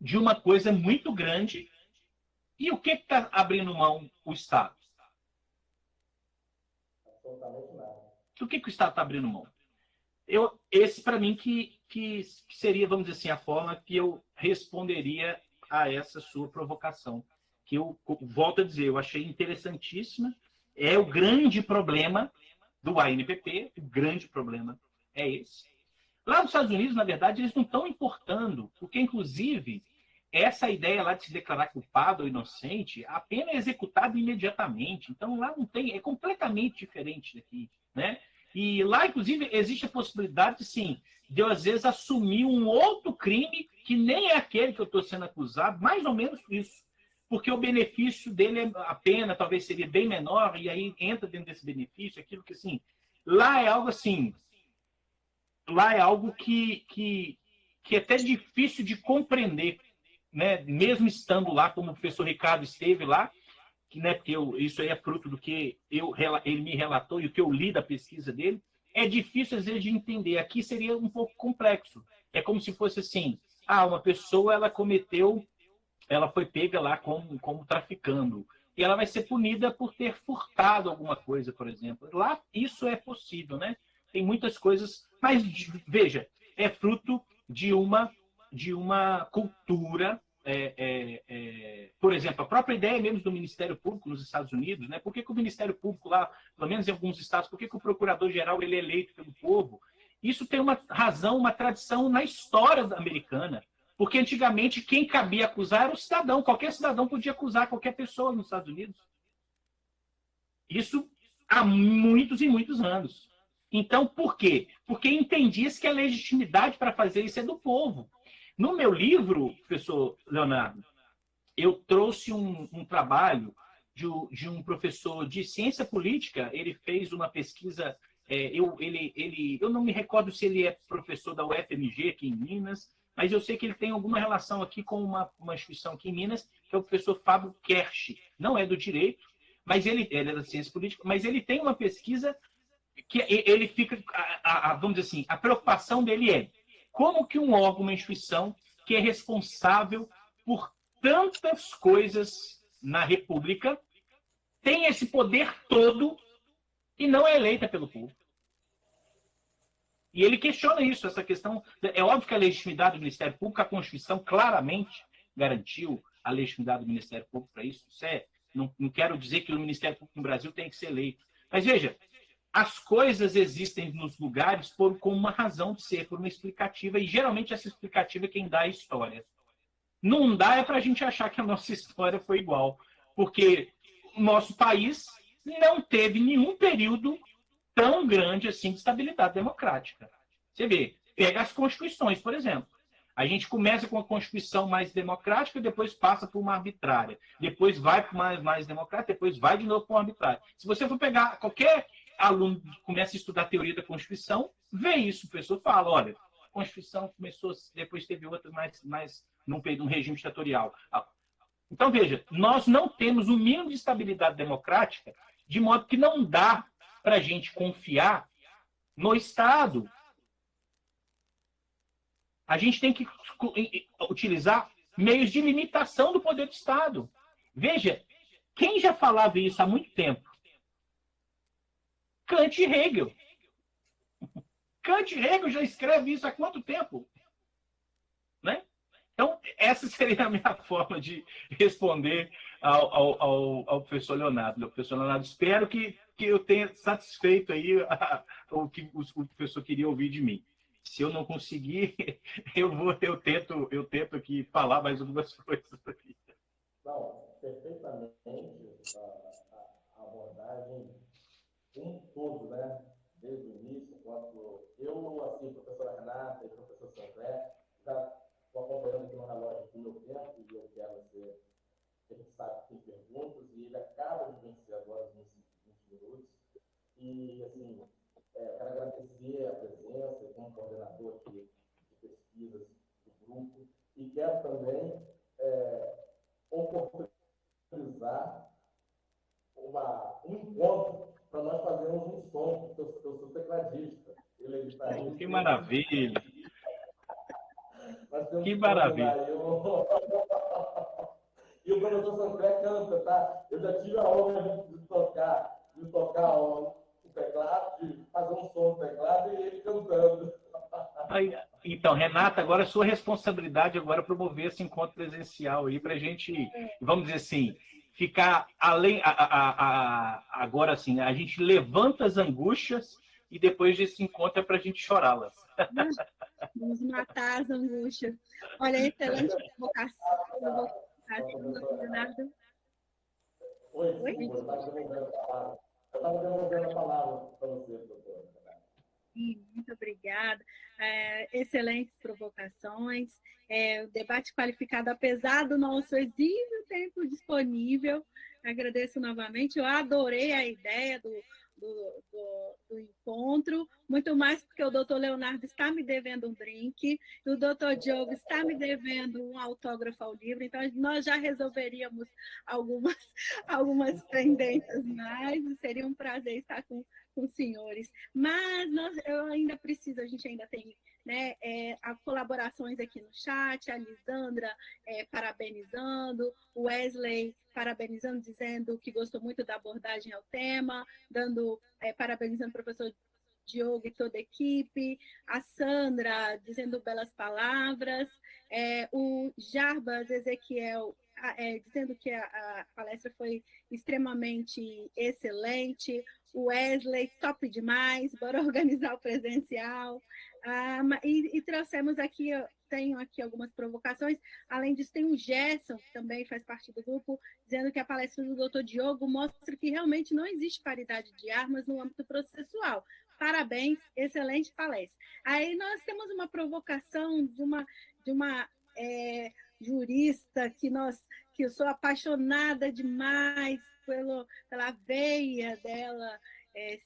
de uma coisa muito grande. E o que está abrindo mão o Estado? Absolutamente nada. O que o Estado está abrindo mão? Esse, para mim, que seria, vamos dizer assim, a forma que eu responderia a essa sua provocação. Que eu volto a dizer, eu achei interessantíssima. É o grande problema do ANPP, o grande problema é esse. Lá nos Estados Unidos, na verdade, eles não estão importando, porque, inclusive, essa ideia lá de se declarar culpado ou inocente, a pena é executada imediatamente. Então, lá não tem, é completamente diferente daqui, né? E lá, inclusive, existe a possibilidade, sim, de eu, às vezes, assumir um outro crime que nem é aquele que eu estou sendo acusado, mais ou menos isso. Porque o benefício dele, a pena talvez seria bem menor, e aí entra dentro desse benefício, aquilo que, assim, lá é algo assim, lá é algo que é até difícil de compreender, né? Mesmo estando lá, como o professor Ricardo esteve lá, né, porque isso aí é fruto do que ele me relatou e o que eu li da pesquisa dele, é difícil às vezes de entender. Aqui seria um pouco complexo. É como se fosse assim, uma pessoa ela foi pega lá como traficando, e ela vai ser punida por ter furtado alguma coisa, por exemplo. Lá isso é possível, né? Tem muitas coisas, mas veja, é fruto de uma cultura. Por exemplo, a própria ideia mesmo do Ministério Público nos Estados Unidos, né? Por que o Ministério Público lá, pelo menos em alguns estados, por que o Procurador-Geral ele é eleito pelo povo? Isso tem uma razão, uma tradição na história americana, porque antigamente quem cabia acusar era o cidadão, qualquer cidadão podia acusar qualquer pessoa nos Estados Unidos. Isso há muitos e muitos anos. Então, por quê? Porque entendia-se que a legitimidade para fazer isso é do povo. No meu livro, professor Leonardo, eu trouxe um trabalho de um professor de ciência política. Ele fez uma pesquisa, eu não me recordo se ele é professor da UFMG aqui em Minas, mas eu sei que ele tem alguma relação aqui com uma instituição aqui em Minas, que é o professor Fábio Kersh. Não é do direito, mas ele é da ciência política, mas ele tem uma pesquisa que ele fica, vamos dizer assim, a preocupação dele é como que um órgão, uma instituição que é responsável por tantas coisas na República tem esse poder todo e não é eleita pelo povo. E ele questiona isso, essa questão. É óbvio que a legitimidade do Ministério Público, a Constituição claramente garantiu a legitimidade do Ministério Público para isso. Não quero dizer que o Ministério Público no Brasil tem que ser eleito. Mas veja, as coisas existem nos lugares com uma razão de ser, por uma explicativa, e geralmente essa explicativa é quem dá a história. Não dá é para a gente achar que a nossa história foi igual, porque o nosso país não teve nenhum período tão grande assim de estabilidade democrática. Você vê, pega as constituições, por exemplo. A gente começa com uma constituição mais democrática, depois passa por uma arbitrária. Depois vai para uma mais democrática, depois vai de novo para uma arbitrária. Se você for pegar qualquer aluno que começa a estudar a teoria da Constituição, vê isso, o professor fala, olha, a Constituição começou, depois teve outra mais num regime ditatorial. Então, veja, nós não temos o mínimo de estabilidade democrática, de modo que não dá para a gente confiar no Estado. A gente tem que utilizar meios de limitação do poder do Estado. Veja, quem já falava isso há muito tempo? Kant e Hegel. Kant e Hegel já escreve isso há quanto tempo? Né? Então, essa seria a minha forma de responder ao professor Leonardo. Professor Leonardo, espero que eu tenha satisfeito aí o que o professor queria ouvir de mim. Se eu não conseguir, eu tento aqui falar mais algumas coisas aqui. Não, perfeitamente a abordagem um todo, né? Desde o início, quanto eu, assim, professora Renata e professor Sandré, já estou acompanhando aqui no relógio o meu tempo e eu quero ser, a gente sabe que tem perguntas e ele acaba de vencer agora os 20 minutos. E, assim, quero agradecer a presença como coordenador aqui de pesquisas do grupo e quero também oportunizar um encontro para nós fazermos um som, porque eu sou tecladista. Que maravilha! Que maravilha! E o professor Sandré canta, tá? Eu já tive a honra de tocar o teclado, de fazer um som no teclado e ele cantando. Então, Renata, agora é sua responsabilidade agora promover esse encontro presencial aí para a gente, vamos dizer assim, ficar além, agora assim, a gente levanta as angústias e depois desse encontro é para a gente chorá-las. Vamos matar as angústias. Olha, excelente provocação, Leonardo. Oi? Eu estava devolvendo a palavra para você, doutora. Muito obrigada. Excelentes provocações. O debate qualificado, apesar do nosso exímio tempo disponível. Agradeço novamente. Eu adorei a ideia do encontro, muito mais porque o doutor Leonardo está me devendo um drink, e o doutor Diogo está me devendo um autógrafo ao livro, então nós já resolveríamos algumas pendências mais, e seria um prazer estar com os senhores. Mas eu ainda preciso, a gente ainda tem, né, colaborações aqui no chat, a Lisandra parabenizando, o Wesley parabenizando, dizendo que gostou muito da abordagem ao tema, parabenizando o professor Diogo e toda a equipe, a Sandra dizendo belas palavras, o Jarbas Ezequiel dizendo que a palestra foi extremamente excelente, o Wesley, top demais, bora organizar o presencial, e trouxemos aqui, tenho aqui algumas provocações, além disso tem o Gerson, que também faz parte do grupo, dizendo que a palestra do Dr. Diogo mostra que realmente não existe paridade de armas no âmbito processual. Parabéns, excelente palestra. Aí nós temos uma provocação de uma jurista que eu sou apaixonada demais pela veia dela,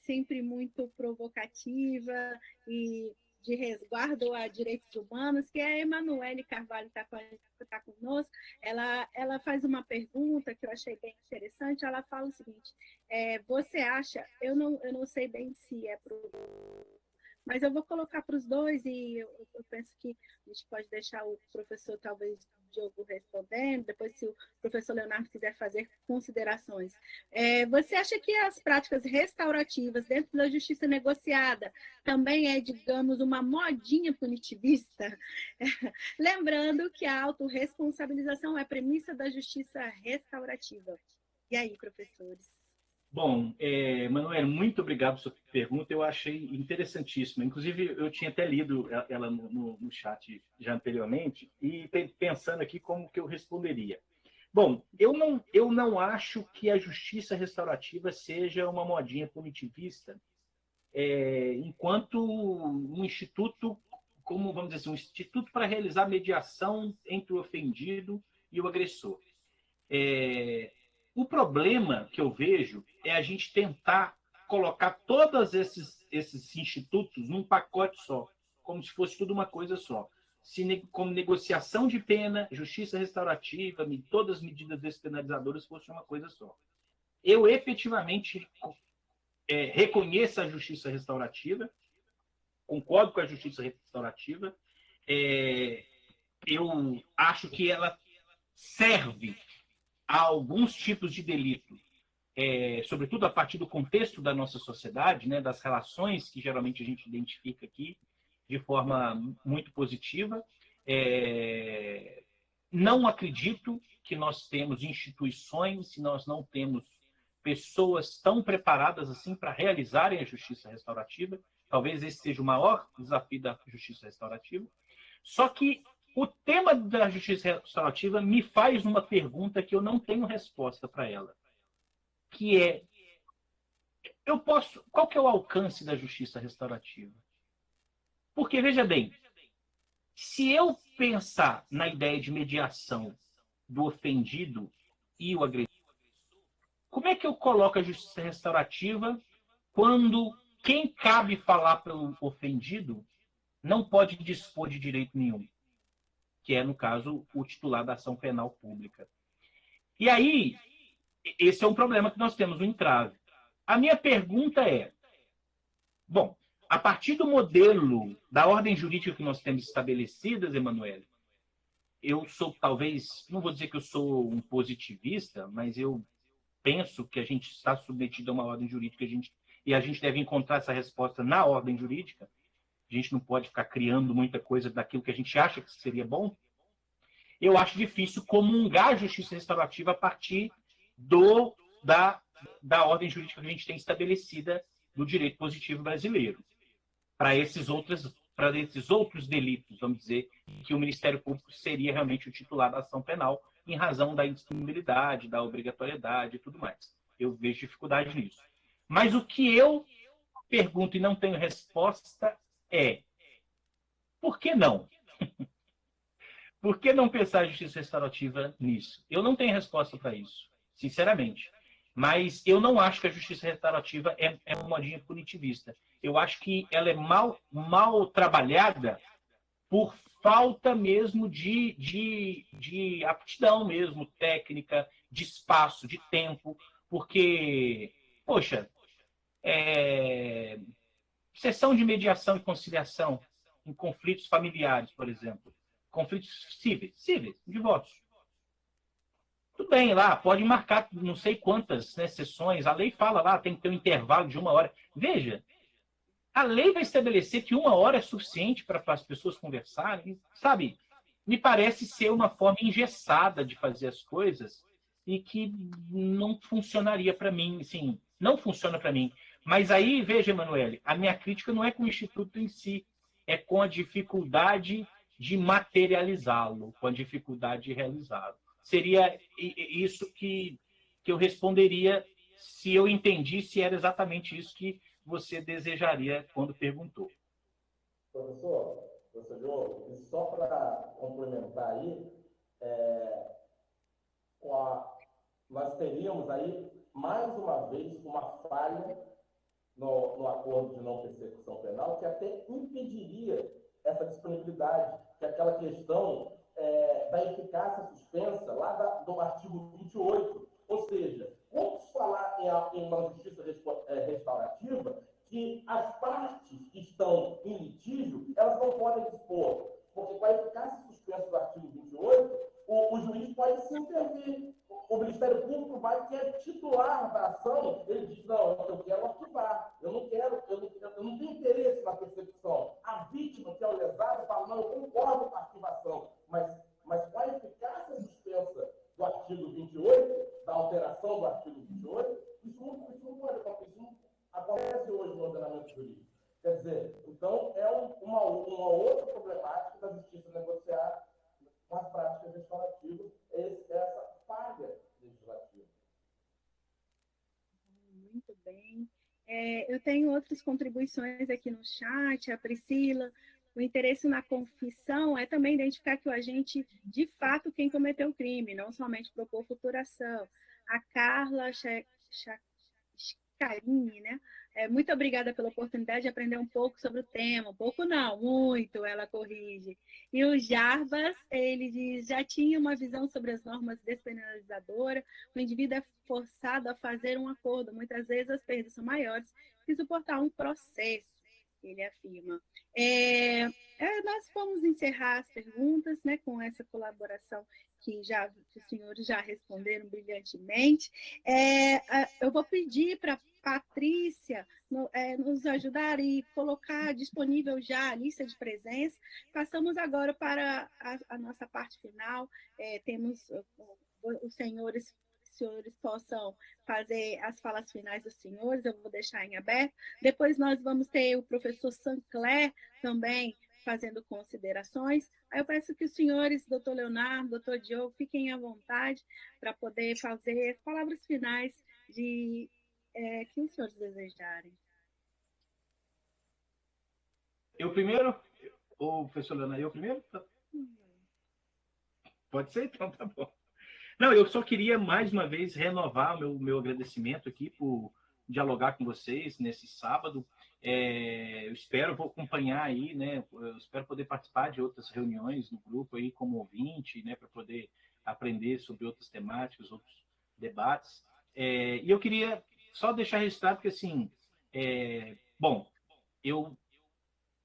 sempre muito provocativa e de Resguardo a Direitos Humanos, que é a Emanuele Carvalho está conosco. Ela faz uma pergunta que eu achei bem interessante. Ela fala o seguinte: você acha, eu não sei bem se é para mas eu vou colocar para os dois e eu penso que a gente pode deixar o professor, talvez, Diogo respondendo, depois se o professor Leonardo quiser fazer considerações. Você acha que as práticas restaurativas dentro da justiça negociada também é, digamos, uma modinha punitivista? Lembrando que a autorresponsabilização é premissa da justiça restaurativa. E aí, professores? Bom, Manuel, muito obrigado pela sua pergunta. Eu achei interessantíssima. Inclusive, eu tinha até lido ela no chat já anteriormente e pensando aqui como que eu responderia. Bom, eu não acho que a justiça restaurativa seja uma modinha punitivista, enquanto um instituto, como vamos dizer assim, um instituto para realizar mediação entre o ofendido e o agressor. O problema que eu vejo é a gente tentar colocar todos esses institutos num pacote só, como se fosse tudo uma coisa só. Como negociação de pena, justiça restaurativa, todas as medidas despenalizadoras fossem uma coisa só. Eu efetivamente reconheço a justiça restaurativa, concordo com a justiça restaurativa, eu acho que ela serve a alguns tipos de delito, sobretudo a partir do contexto da nossa sociedade, né, das relações que geralmente a gente identifica aqui de forma muito positiva. Não acredito que nós temos instituições, se nós não temos pessoas tão preparadas assim para realizarem a justiça restaurativa. Talvez esse seja o maior desafio da justiça restaurativa. Só que o tema da justiça restaurativa me faz uma pergunta que eu não tenho resposta para ela, que é: qual que é o alcance da justiça restaurativa? Porque, veja bem, se eu pensar na ideia de mediação do ofendido e o agressor, como é que eu coloco a justiça restaurativa quando quem cabe falar pelo ofendido não pode dispor de direito nenhum, que é, no caso, o titular da ação penal pública? E aí, esse é um problema que nós temos, um entrave. A minha pergunta é, bom, a partir do modelo da ordem jurídica que nós temos estabelecidas, Emanuele, eu sou, talvez, não vou dizer que eu sou um positivista, mas eu penso que a gente está submetido a uma ordem jurídica e a gente deve encontrar essa resposta na ordem jurídica. A gente não pode ficar criando muita coisa daquilo que a gente acha que seria bom. Eu acho difícil comungar a justiça restaurativa a partir da ordem jurídica que a gente tem estabelecida no direito positivo brasileiro. Para esses outros delitos, vamos dizer, que o Ministério Público seria realmente o titular da ação penal, em razão da indisponibilidade, da obrigatoriedade e tudo mais. Eu vejo dificuldade nisso. Mas o que eu pergunto e não tenho resposta é: por que não? Por que não pensar a justiça restaurativa nisso? Eu não tenho resposta para isso, sinceramente. Mas eu não acho que a justiça restaurativa é uma modinha punitivista. Eu acho que ela é mal trabalhada por falta mesmo de aptidão mesmo, técnica, de espaço, de tempo. Porque, poxa, sessão de mediação e conciliação em conflitos familiares, por exemplo. Conflitos cíveis, divórcio. Tudo bem, lá, pode marcar não sei quantas, né, sessões. A lei fala lá, tem que ter um intervalo de 1 hora. Veja, a lei vai estabelecer que 1 hora é suficiente para as pessoas conversarem, sabe? Me parece ser uma forma engessada de fazer as coisas e que não funcionaria para mim, sim, não funciona para mim. Mas aí, veja, Emanuele, a minha crítica não é com o Instituto em si, é com a dificuldade de materializá-lo, com a dificuldade de realizá-lo. Seria isso que eu responderia se eu entendi se era exatamente isso que você desejaria quando perguntou. Professor Diogo, e só para complementar aí, nós teríamos aí, mais uma vez, uma falha no acordo de não persecução penal, que até impediria essa disponibilidade, que é aquela questão da eficácia suspensa lá do artigo 28. Ou seja, quando se falar em uma justiça restaurativa, que as partes que estão em litígio, elas não podem dispor, porque com a eficácia suspensa do artigo 28, o juiz pode se intervir. O Ministério Público vai, que é titular da ação, ele diz, não, eu quero arquivar, eu não tenho interesse na persecução. A vítima, que é o lesado, fala, não, eu concordo com a arquivação, mas com a eficácia suspensa do artigo 28, da alteração do artigo 28, isso não pode acontecer, isso não acontece hoje no ordenamento jurídico. Quer dizer, então, é uma outra problemática da justiça negociar com as práticas restaurativas, essa falha legislativa. Muito bem. Eu tenho outras contribuições aqui no chat, a Priscila. O interesse na confissão é também identificar que o agente, de fato, quem cometeu o crime, não somente propor futuração. A Carla Scarini, né? Muito obrigada pela oportunidade de aprender um pouco sobre o tema. Um pouco não, muito, ela corrige. E o Jarbas, ele diz, já tinha uma visão sobre as normas despenalizadoras, o indivíduo é forçado a fazer um acordo, muitas vezes as perdas são maiores que suportar um processo, ele afirma. Nós vamos encerrar as perguntas, né, com essa colaboração que os senhores já responderam brilhantemente. Eu vou pedir para Patrícia nos ajudar e colocar disponível já a lista de presença. Passamos agora para a nossa parte final. Temos os senhores possam fazer as falas finais dos senhores, eu vou deixar em aberto. Depois nós vamos ter o professor Sancler também fazendo considerações. Aí eu peço que os senhores, doutor Leonardo, doutor Diogo, fiquem à vontade para poder fazer palavras finais que os senhores desejarem. Eu primeiro? Ou professor Leonardo, eu primeiro? Pode ser? Então tá bom. Não, eu só queria mais uma vez renovar o meu agradecimento aqui por dialogar com vocês nesse sábado. Vou acompanhar aí, né? Eu espero poder participar de outras reuniões no grupo aí como ouvinte, né? Para poder aprender sobre outras temáticas, outros debates. E eu queria só deixar registrado que, assim, eu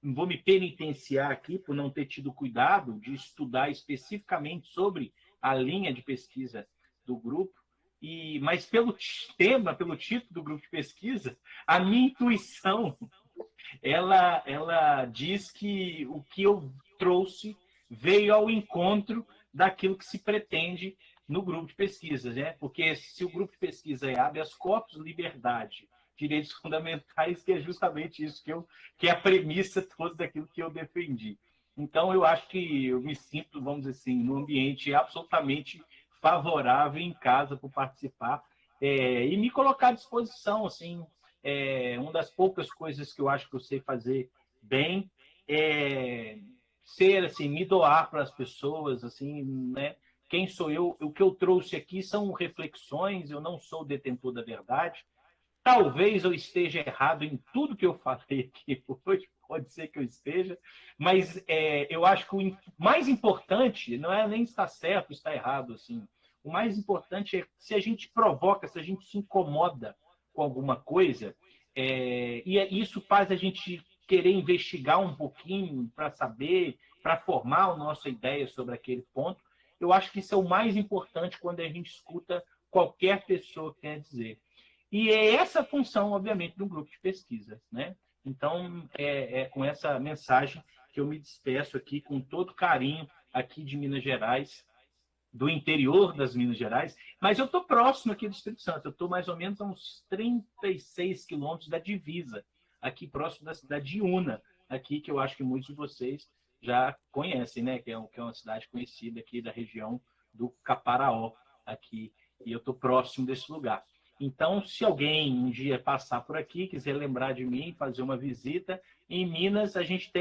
vou me penitenciar aqui por não ter tido cuidado de estudar especificamente sobre a linha de pesquisa do grupo, mas pelo tema, pelo título do grupo de pesquisa, a minha intuição, ela diz que o que eu trouxe veio ao encontro daquilo que se pretende no grupo de pesquisa, né? Porque se o grupo de pesquisa é habeas corpus, liberdade, direitos fundamentais, que é justamente isso que é a premissa toda daquilo que eu defendi. Então, eu acho que eu me sinto, vamos dizer assim, num ambiente absolutamente favorável em casa para participar e me colocar à disposição. Assim, uma das poucas coisas que eu acho que eu sei fazer bem é ser, assim, me doar para as pessoas, assim, né? Quem sou eu? O que eu trouxe aqui são reflexões, eu não sou detentor da verdade. Talvez eu esteja errado em tudo que eu falei aqui hoje, pode ser que eu esteja, mas eu acho que o mais importante não é nem estar certo ou estar errado. Assim. O mais importante é se a gente provoca, se a gente se incomoda com alguma coisa, e isso faz a gente querer investigar um pouquinho para saber, para formar a nossa ideia sobre aquele ponto. Eu acho que isso é o mais importante quando a gente escuta qualquer pessoa quer dizer. E é essa a função, obviamente, do grupo de pesquisa, né? Então, com essa mensagem que eu me despeço aqui com todo carinho aqui de Minas Gerais, do interior das Minas Gerais, mas eu estou próximo aqui do Espírito Santo, eu estou mais ou menos a uns 36 quilômetros da divisa, aqui próximo da cidade de Una, aqui que eu acho que muitos de vocês já conhecem, né? Que é uma cidade conhecida aqui da região do Caparaó, aqui, e eu estou próximo desse lugar. Então, se alguém um dia passar por aqui, quiser lembrar de mim, fazer uma visita, em Minas a gente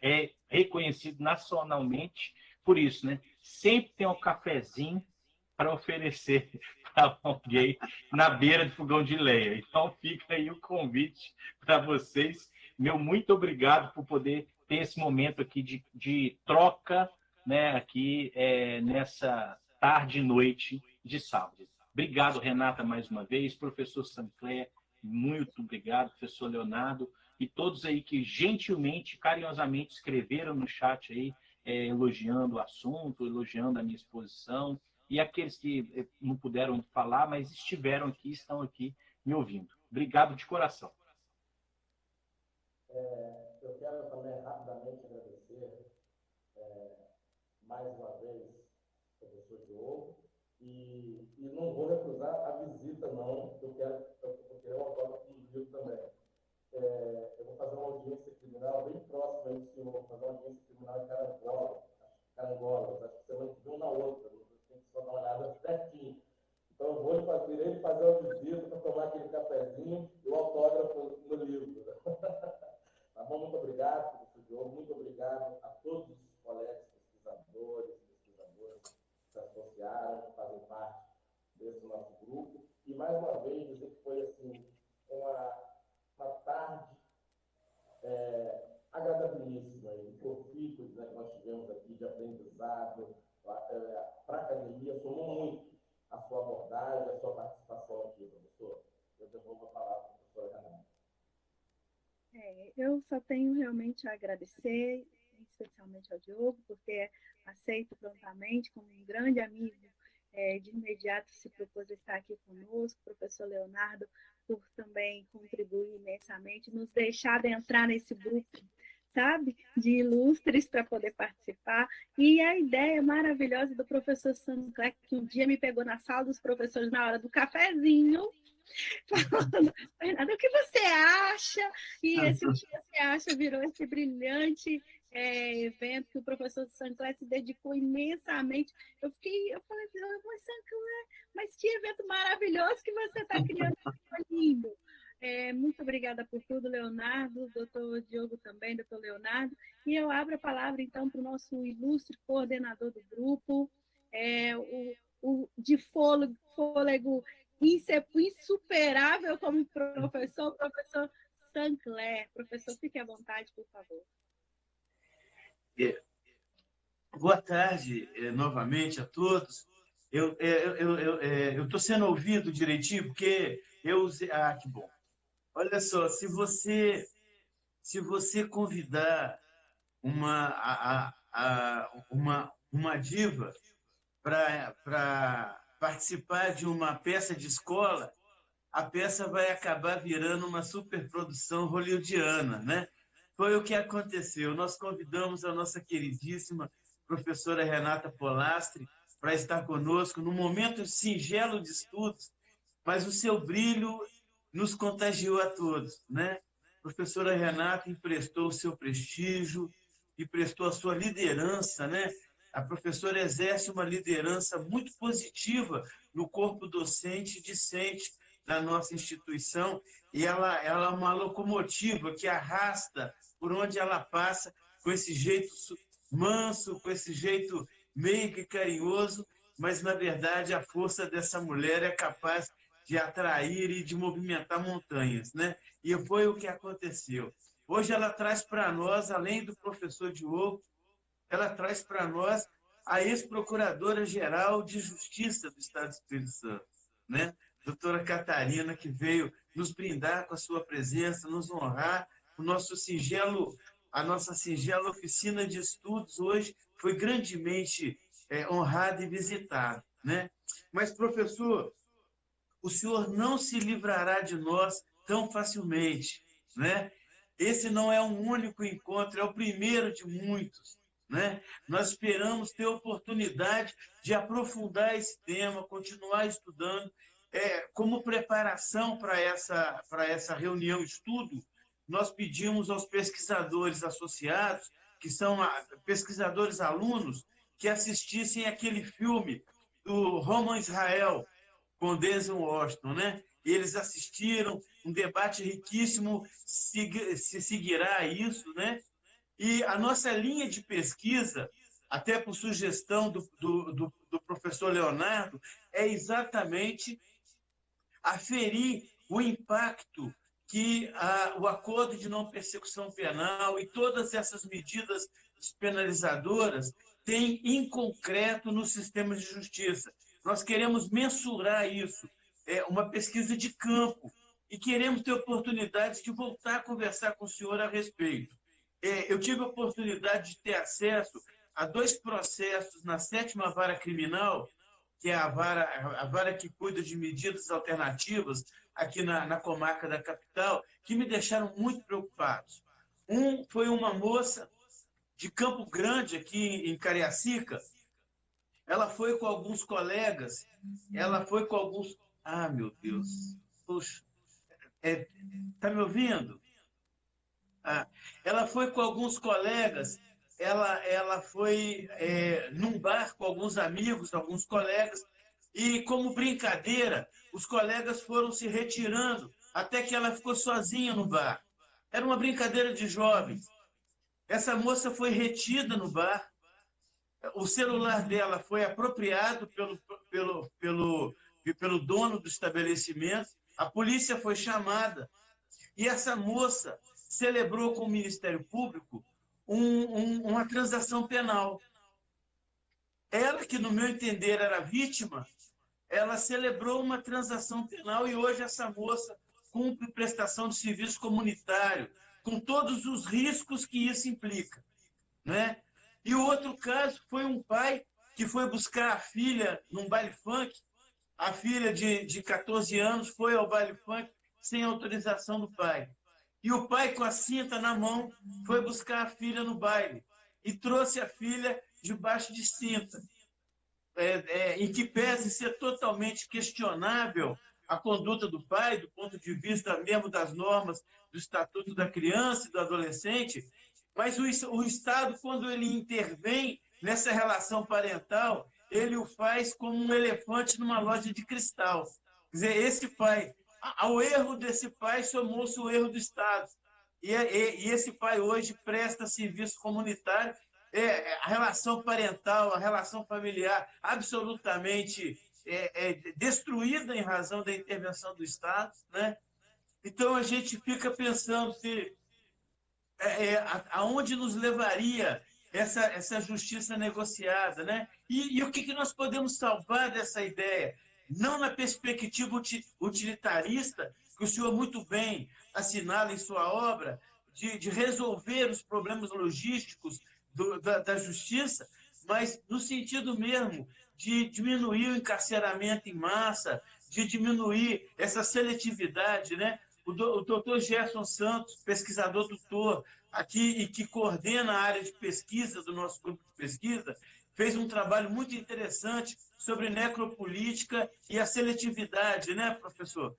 é reconhecido nacionalmente por isso, né? Sempre tem um cafezinho para oferecer para alguém na beira do fogão de lenha. Então, fica aí o convite para vocês. Meu muito obrigado por poder ter esse momento aqui de troca, né, aqui nessa tarde e noite de sábado. Obrigado, Renata, mais uma vez. Professor Sancler, muito obrigado. Professor Leonardo, e todos aí que gentilmente, carinhosamente escreveram no chat aí, elogiando o assunto, elogiando a minha exposição, e aqueles que não puderam falar, mas estiveram aqui, estão aqui me ouvindo. Obrigado de coração. Eu quero também rapidamente agradecer mais uma vez ao professor Diogo, e não vou recusar a visita, não, eu quero um autógrafo do livro também. Eu vou fazer uma audiência criminal bem próxima aí do senhor, vou fazer uma audiência criminal em Carangolas, acho que semana que vem uma na outra, tem que só dar uma olhada certinho. Então eu vou fazer uma visita para tomar aquele cafezinho e o autógrafo no livro. Tá bom? Muito obrigado, professor Diogo, muito obrigado a todos os colegas pesquisadoras que se associaram, que fazem parte desse nosso grupo. E mais uma vez dizer que foi assim, uma tarde agradabilíssima, de profícuos, né, que nós tivemos aqui de aprendizado para a academia. Somou muito a sua abordagem, a sua participação aqui, professor. Eu devolvo a palavra para a professora Renata. Eu só tenho realmente a agradecer, especialmente ao Diogo, porque aceito prontamente como um grande amigo, de imediato se propôs a estar aqui conosco, o professor Leonardo, por também contribuir imensamente, nos deixar entrar nesse grupo, sabe, de ilustres para poder participar, e a ideia maravilhosa do professor Sancler, que um dia me pegou na sala dos professores na hora do cafezinho, falando, Fernanda, o que você acha? E esse o que você acha virou esse brilhante evento que o professor Sancler se dedicou imensamente. Eu falei, mas Sancler, mas que evento maravilhoso que você está criando, que lindo. Muito obrigada por tudo, Leonardo, doutor Diogo também, doutor Leonardo, e eu abro a palavra, então, para o nosso ilustre coordenador do grupo, o de fôlego insuperável como professor, o professor Sancler. Professor, fique à vontade, por favor. Boa tarde, novamente, a todos. Eu estou sendo ouvido direitinho, porque eu usei... Ah, que bom. Olha só, se você convidar uma diva para participar de uma peça de escola, a peça vai acabar virando uma superprodução hollywoodiana, né? Foi o que aconteceu. Nós convidamos a nossa queridíssima professora Renata Polastri para estar conosco num momento singelo de estudos, mas o seu brilho nos contagiou a todos, né? A professora Renata emprestou o seu prestígio, emprestou a sua liderança, né? A professora exerce uma liderança muito positiva no corpo docente e discente da nossa instituição, e ela é uma locomotiva que arrasta por onde ela passa, com esse jeito manso, com esse jeito meigo e carinhoso, mas, na verdade, a força dessa mulher é capaz de atrair e de movimentar montanhas, né? E foi o que aconteceu. Hoje ela traz para nós, além do professor Diogo, ela traz para nós a ex-procuradora-geral de Justiça do Estado do Espírito Santo, né? Doutora Catarina, que veio nos brindar com a sua presença, nos honrar. A nossa singela oficina de estudos hoje foi grandemente honrada e visitada, né? Mas, professor, o senhor não se livrará de nós tão facilmente, né? Esse não é um único encontro, é o primeiro de muitos, né? Nós esperamos ter oportunidade de aprofundar esse tema, continuar estudando. Como preparação para essa reunião estudo, nós pedimos aos pesquisadores associados, que são pesquisadores alunos, que assistissem aquele filme do Roman Israel, com Denzel Washington, né? Eles assistiram, um debate riquíssimo se seguirá a isso, né? E a nossa linha de pesquisa, até por sugestão do professor Leonardo, é exatamente aferir o impacto que o acordo de não persecução penal e todas essas medidas despenalizadoras têm em concreto no sistema de justiça. Nós queremos mensurar isso, uma pesquisa de campo, e queremos ter oportunidade de voltar a conversar com o senhor a respeito. Eu tive a oportunidade de ter acesso a 2 processos na 7ª Vara Criminal, que é a vara que cuida de medidas alternativas aqui na comarca da capital, que me deixaram muito preocupados. Um foi uma moça de Campo Grande, aqui em Cariacica. Ela foi com alguns colegas, Ah, meu Deus! Puxa, tá me ouvindo? Ela foi com alguns colegas, ela foi num bar com alguns amigos, alguns colegas, e como brincadeira, os colegas foram se retirando até que ela ficou sozinha no bar. Era uma brincadeira de jovens. Essa moça foi retida no bar, o celular dela foi apropriado pelo dono do estabelecimento, a polícia foi chamada, e essa moça celebrou com o Ministério Público uma transação penal. Ela, que no meu entender era vítima, ela celebrou uma transação penal e hoje essa moça cumpre prestação de serviço comunitário, com todos os riscos que isso implica, né? E o outro caso foi um pai que foi buscar a filha num baile funk. A filha de 14 anos foi ao baile funk sem autorização do pai. E o pai, com a cinta na mão, foi buscar a filha no baile e trouxe a filha debaixo de cinta, em que pese ser totalmente questionável a conduta do pai, do ponto de vista mesmo das normas do Estatuto da Criança e do Adolescente, mas o Estado, quando ele intervém nessa relação parental, ele o faz como um elefante numa loja de cristal. Quer dizer, esse pai, ao erro desse pai, somou-se o erro do Estado. E esse pai hoje presta serviço comunitário, a relação parental, a relação familiar absolutamente destruída em razão da intervenção do Estado, né? Então, a gente fica pensando se aonde nos levaria essa justiça negociada, né? E o que nós podemos salvar dessa ideia? Não na perspectiva utilitarista, que o senhor muito bem assinala em sua obra, de resolver os problemas logísticos da justiça, mas no sentido mesmo de diminuir o encarceramento em massa, de diminuir essa seletividade, né? O doutor Gerson Santos, pesquisador tutor aqui e que coordena a área de pesquisa do nosso grupo de pesquisa, fez um trabalho muito interessante sobre necropolítica e a seletividade, né, professor?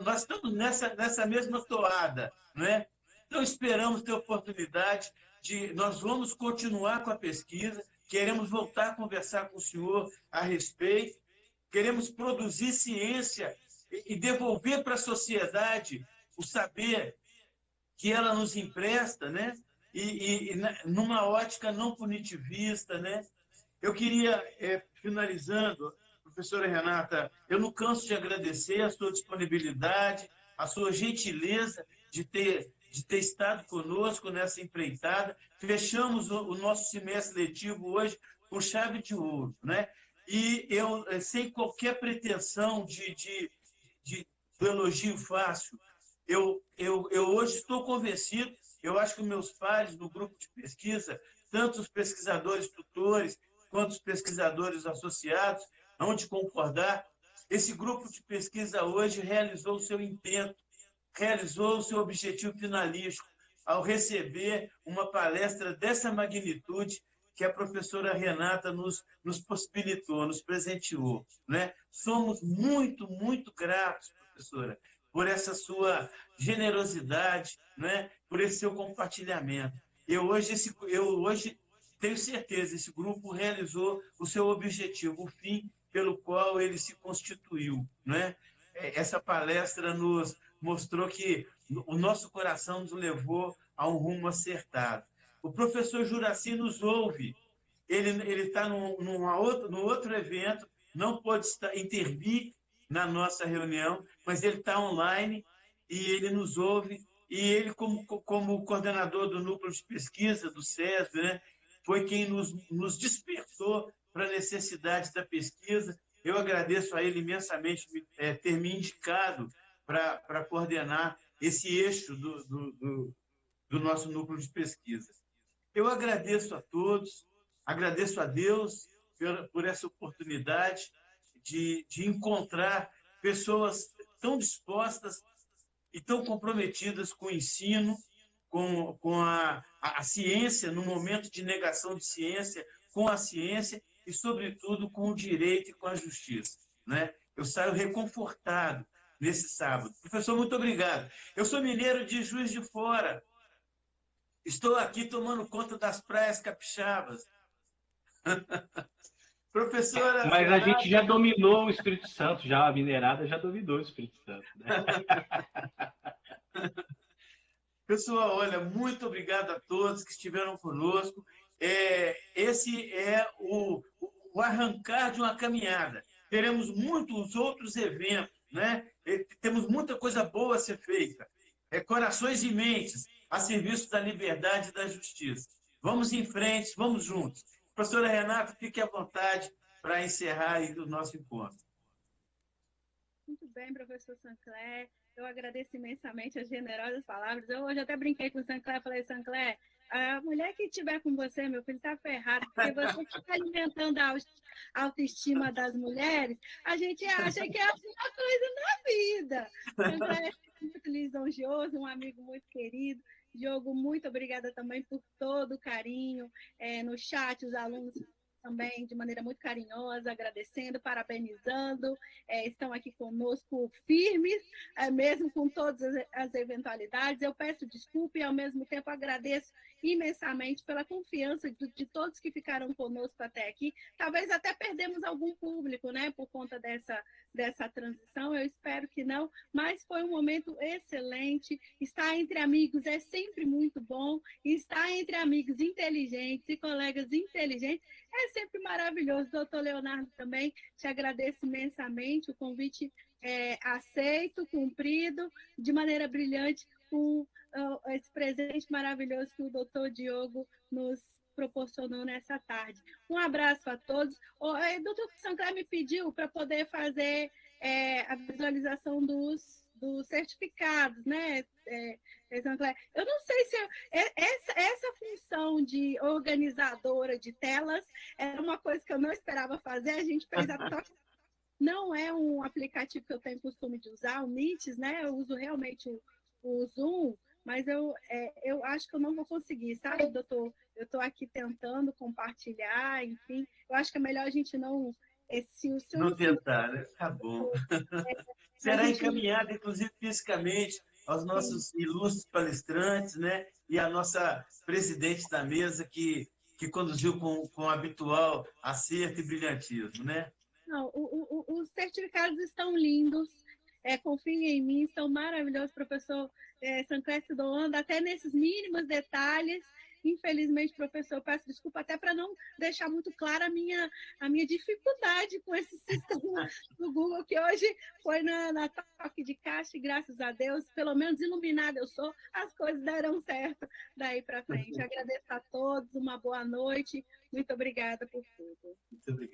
Nós estamos nessa mesma toada, né? Então, esperamos ter oportunidade nós vamos continuar com a pesquisa, queremos voltar a conversar com o senhor a respeito, queremos produzir ciência e devolver para a sociedade o saber que ela nos empresta, né? E numa ótica não punitivista, né? Eu queria, finalizando, professora Renata, eu não canso de agradecer a sua disponibilidade, a sua gentileza de ter estado conosco nessa empreitada. Fechamos o nosso semestre letivo hoje com chave de ouro, né? E eu, sem qualquer pretensão do elogio fácil, eu hoje estou convencido, eu acho que meus pares no grupo de pesquisa, tanto os pesquisadores tutores quanto os pesquisadores associados, hão de concordar, esse grupo de pesquisa hoje realizou o seu intento, realizou o seu objetivo finalístico ao receber uma palestra dessa magnitude que a professora Renata nos possibilitou, nos presenteou, né? Somos muito, muito gratos, professora, por essa sua generosidade, né? Por esse seu compartilhamento. Eu hoje tenho certeza, esse grupo realizou o seu objetivo, o fim pelo qual ele se constituiu, né? Essa palestra nos mostrou que o nosso coração nos levou a um rumo acertado. O professor Juraci nos ouve, ele está no outro evento, não pôde intervir na nossa reunião, mas ele está online e ele nos ouve. E ele, como coordenador do núcleo de pesquisa do SESB, né, foi quem nos despertou para a necessidade da pesquisa. Eu agradeço a ele imensamente ter me indicado para coordenar esse eixo do nosso núcleo de pesquisa. Eu agradeço a todos, agradeço a Deus por essa oportunidade de encontrar pessoas tão dispostas e tão comprometidas com o ensino, com a ciência, no momento de negação de ciência, com a ciência e, sobretudo, com o direito e com a justiça, né? Eu saio reconfortado nesse sábado. Professor, muito obrigado. Eu sou mineiro de Juiz de Fora. Estou aqui tomando conta das praias capixabas. Professora... Mas a gente já dominou o Espírito Santo, já a minerada já dominou o Espírito Santo. Né? Pessoal, olha, muito obrigado a todos que estiveram conosco. Esse é o arrancar de uma caminhada. Teremos muitos outros eventos, né? Temos muita coisa boa a ser feita. Corações e mentes a serviço da liberdade e da justiça. Vamos em frente, vamos juntos. Professora Renata, fique à vontade para encerrar aí o nosso encontro. Muito bem, professor Sancler. Eu agradeço imensamente as generosas palavras. Eu hoje até brinquei com o Sancler, falei, Sancler, a mulher que estiver com você, meu filho, está ferrado, porque você está alimentando a autoestima das mulheres, a gente acha que é a única coisa na vida. Sancler é muito lisonjeoso, um amigo muito querido. Diogo, muito obrigada também por todo o carinho no chat, os alunos também de maneira muito carinhosa, agradecendo, parabenizando, estão aqui conosco firmes, mesmo com todas as eventualidades. Eu peço desculpa e, ao mesmo tempo, agradeço imensamente pela confiança de todos que ficaram conosco até aqui. Talvez até perdemos algum público, né, por conta dessa transição, eu espero que não, mas foi um momento excelente. Estar entre amigos é sempre muito bom, e estar entre amigos inteligentes e colegas inteligentes é sempre maravilhoso. Doutor Leonardo, também te agradeço imensamente, o convite aceito, cumprido, de maneira brilhante, com esse presente maravilhoso que o doutor Diogo nos proporcionou nessa tarde. Um abraço a todos. O doutor Sancler me pediu para poder fazer a visualização dos certificados, né, Sancler? Eu não sei se essa função de organizadora de telas era uma coisa que eu não esperava fazer, a gente fez não é um aplicativo que eu tenho costume de usar, o Meets, né? Eu uso realmente o Zoom, mas eu acho que eu não vou conseguir, sabe, doutor? Eu estou aqui tentando compartilhar, enfim. Eu acho que é melhor a gente não... Não tentar, né? Tá bom. Será encaminhado, inclusive, fisicamente, aos nossos ilustres palestrantes, né? E a nossa presidente da mesa, que conduziu com o habitual acerto e brilhantismo, né? Não, os certificados estão lindos. Confiem em mim, são maravilhosos, professor Sancler doando, até nesses mínimos detalhes. Infelizmente, professor, peço desculpa até para não deixar muito clara a minha dificuldade com esse sistema do Google, que hoje foi na toque de caixa, e graças a Deus, pelo menos iluminada eu sou, as coisas deram certo daí para frente. Agradeço a todos, uma boa noite, muito obrigada por tudo. Muito obrigado.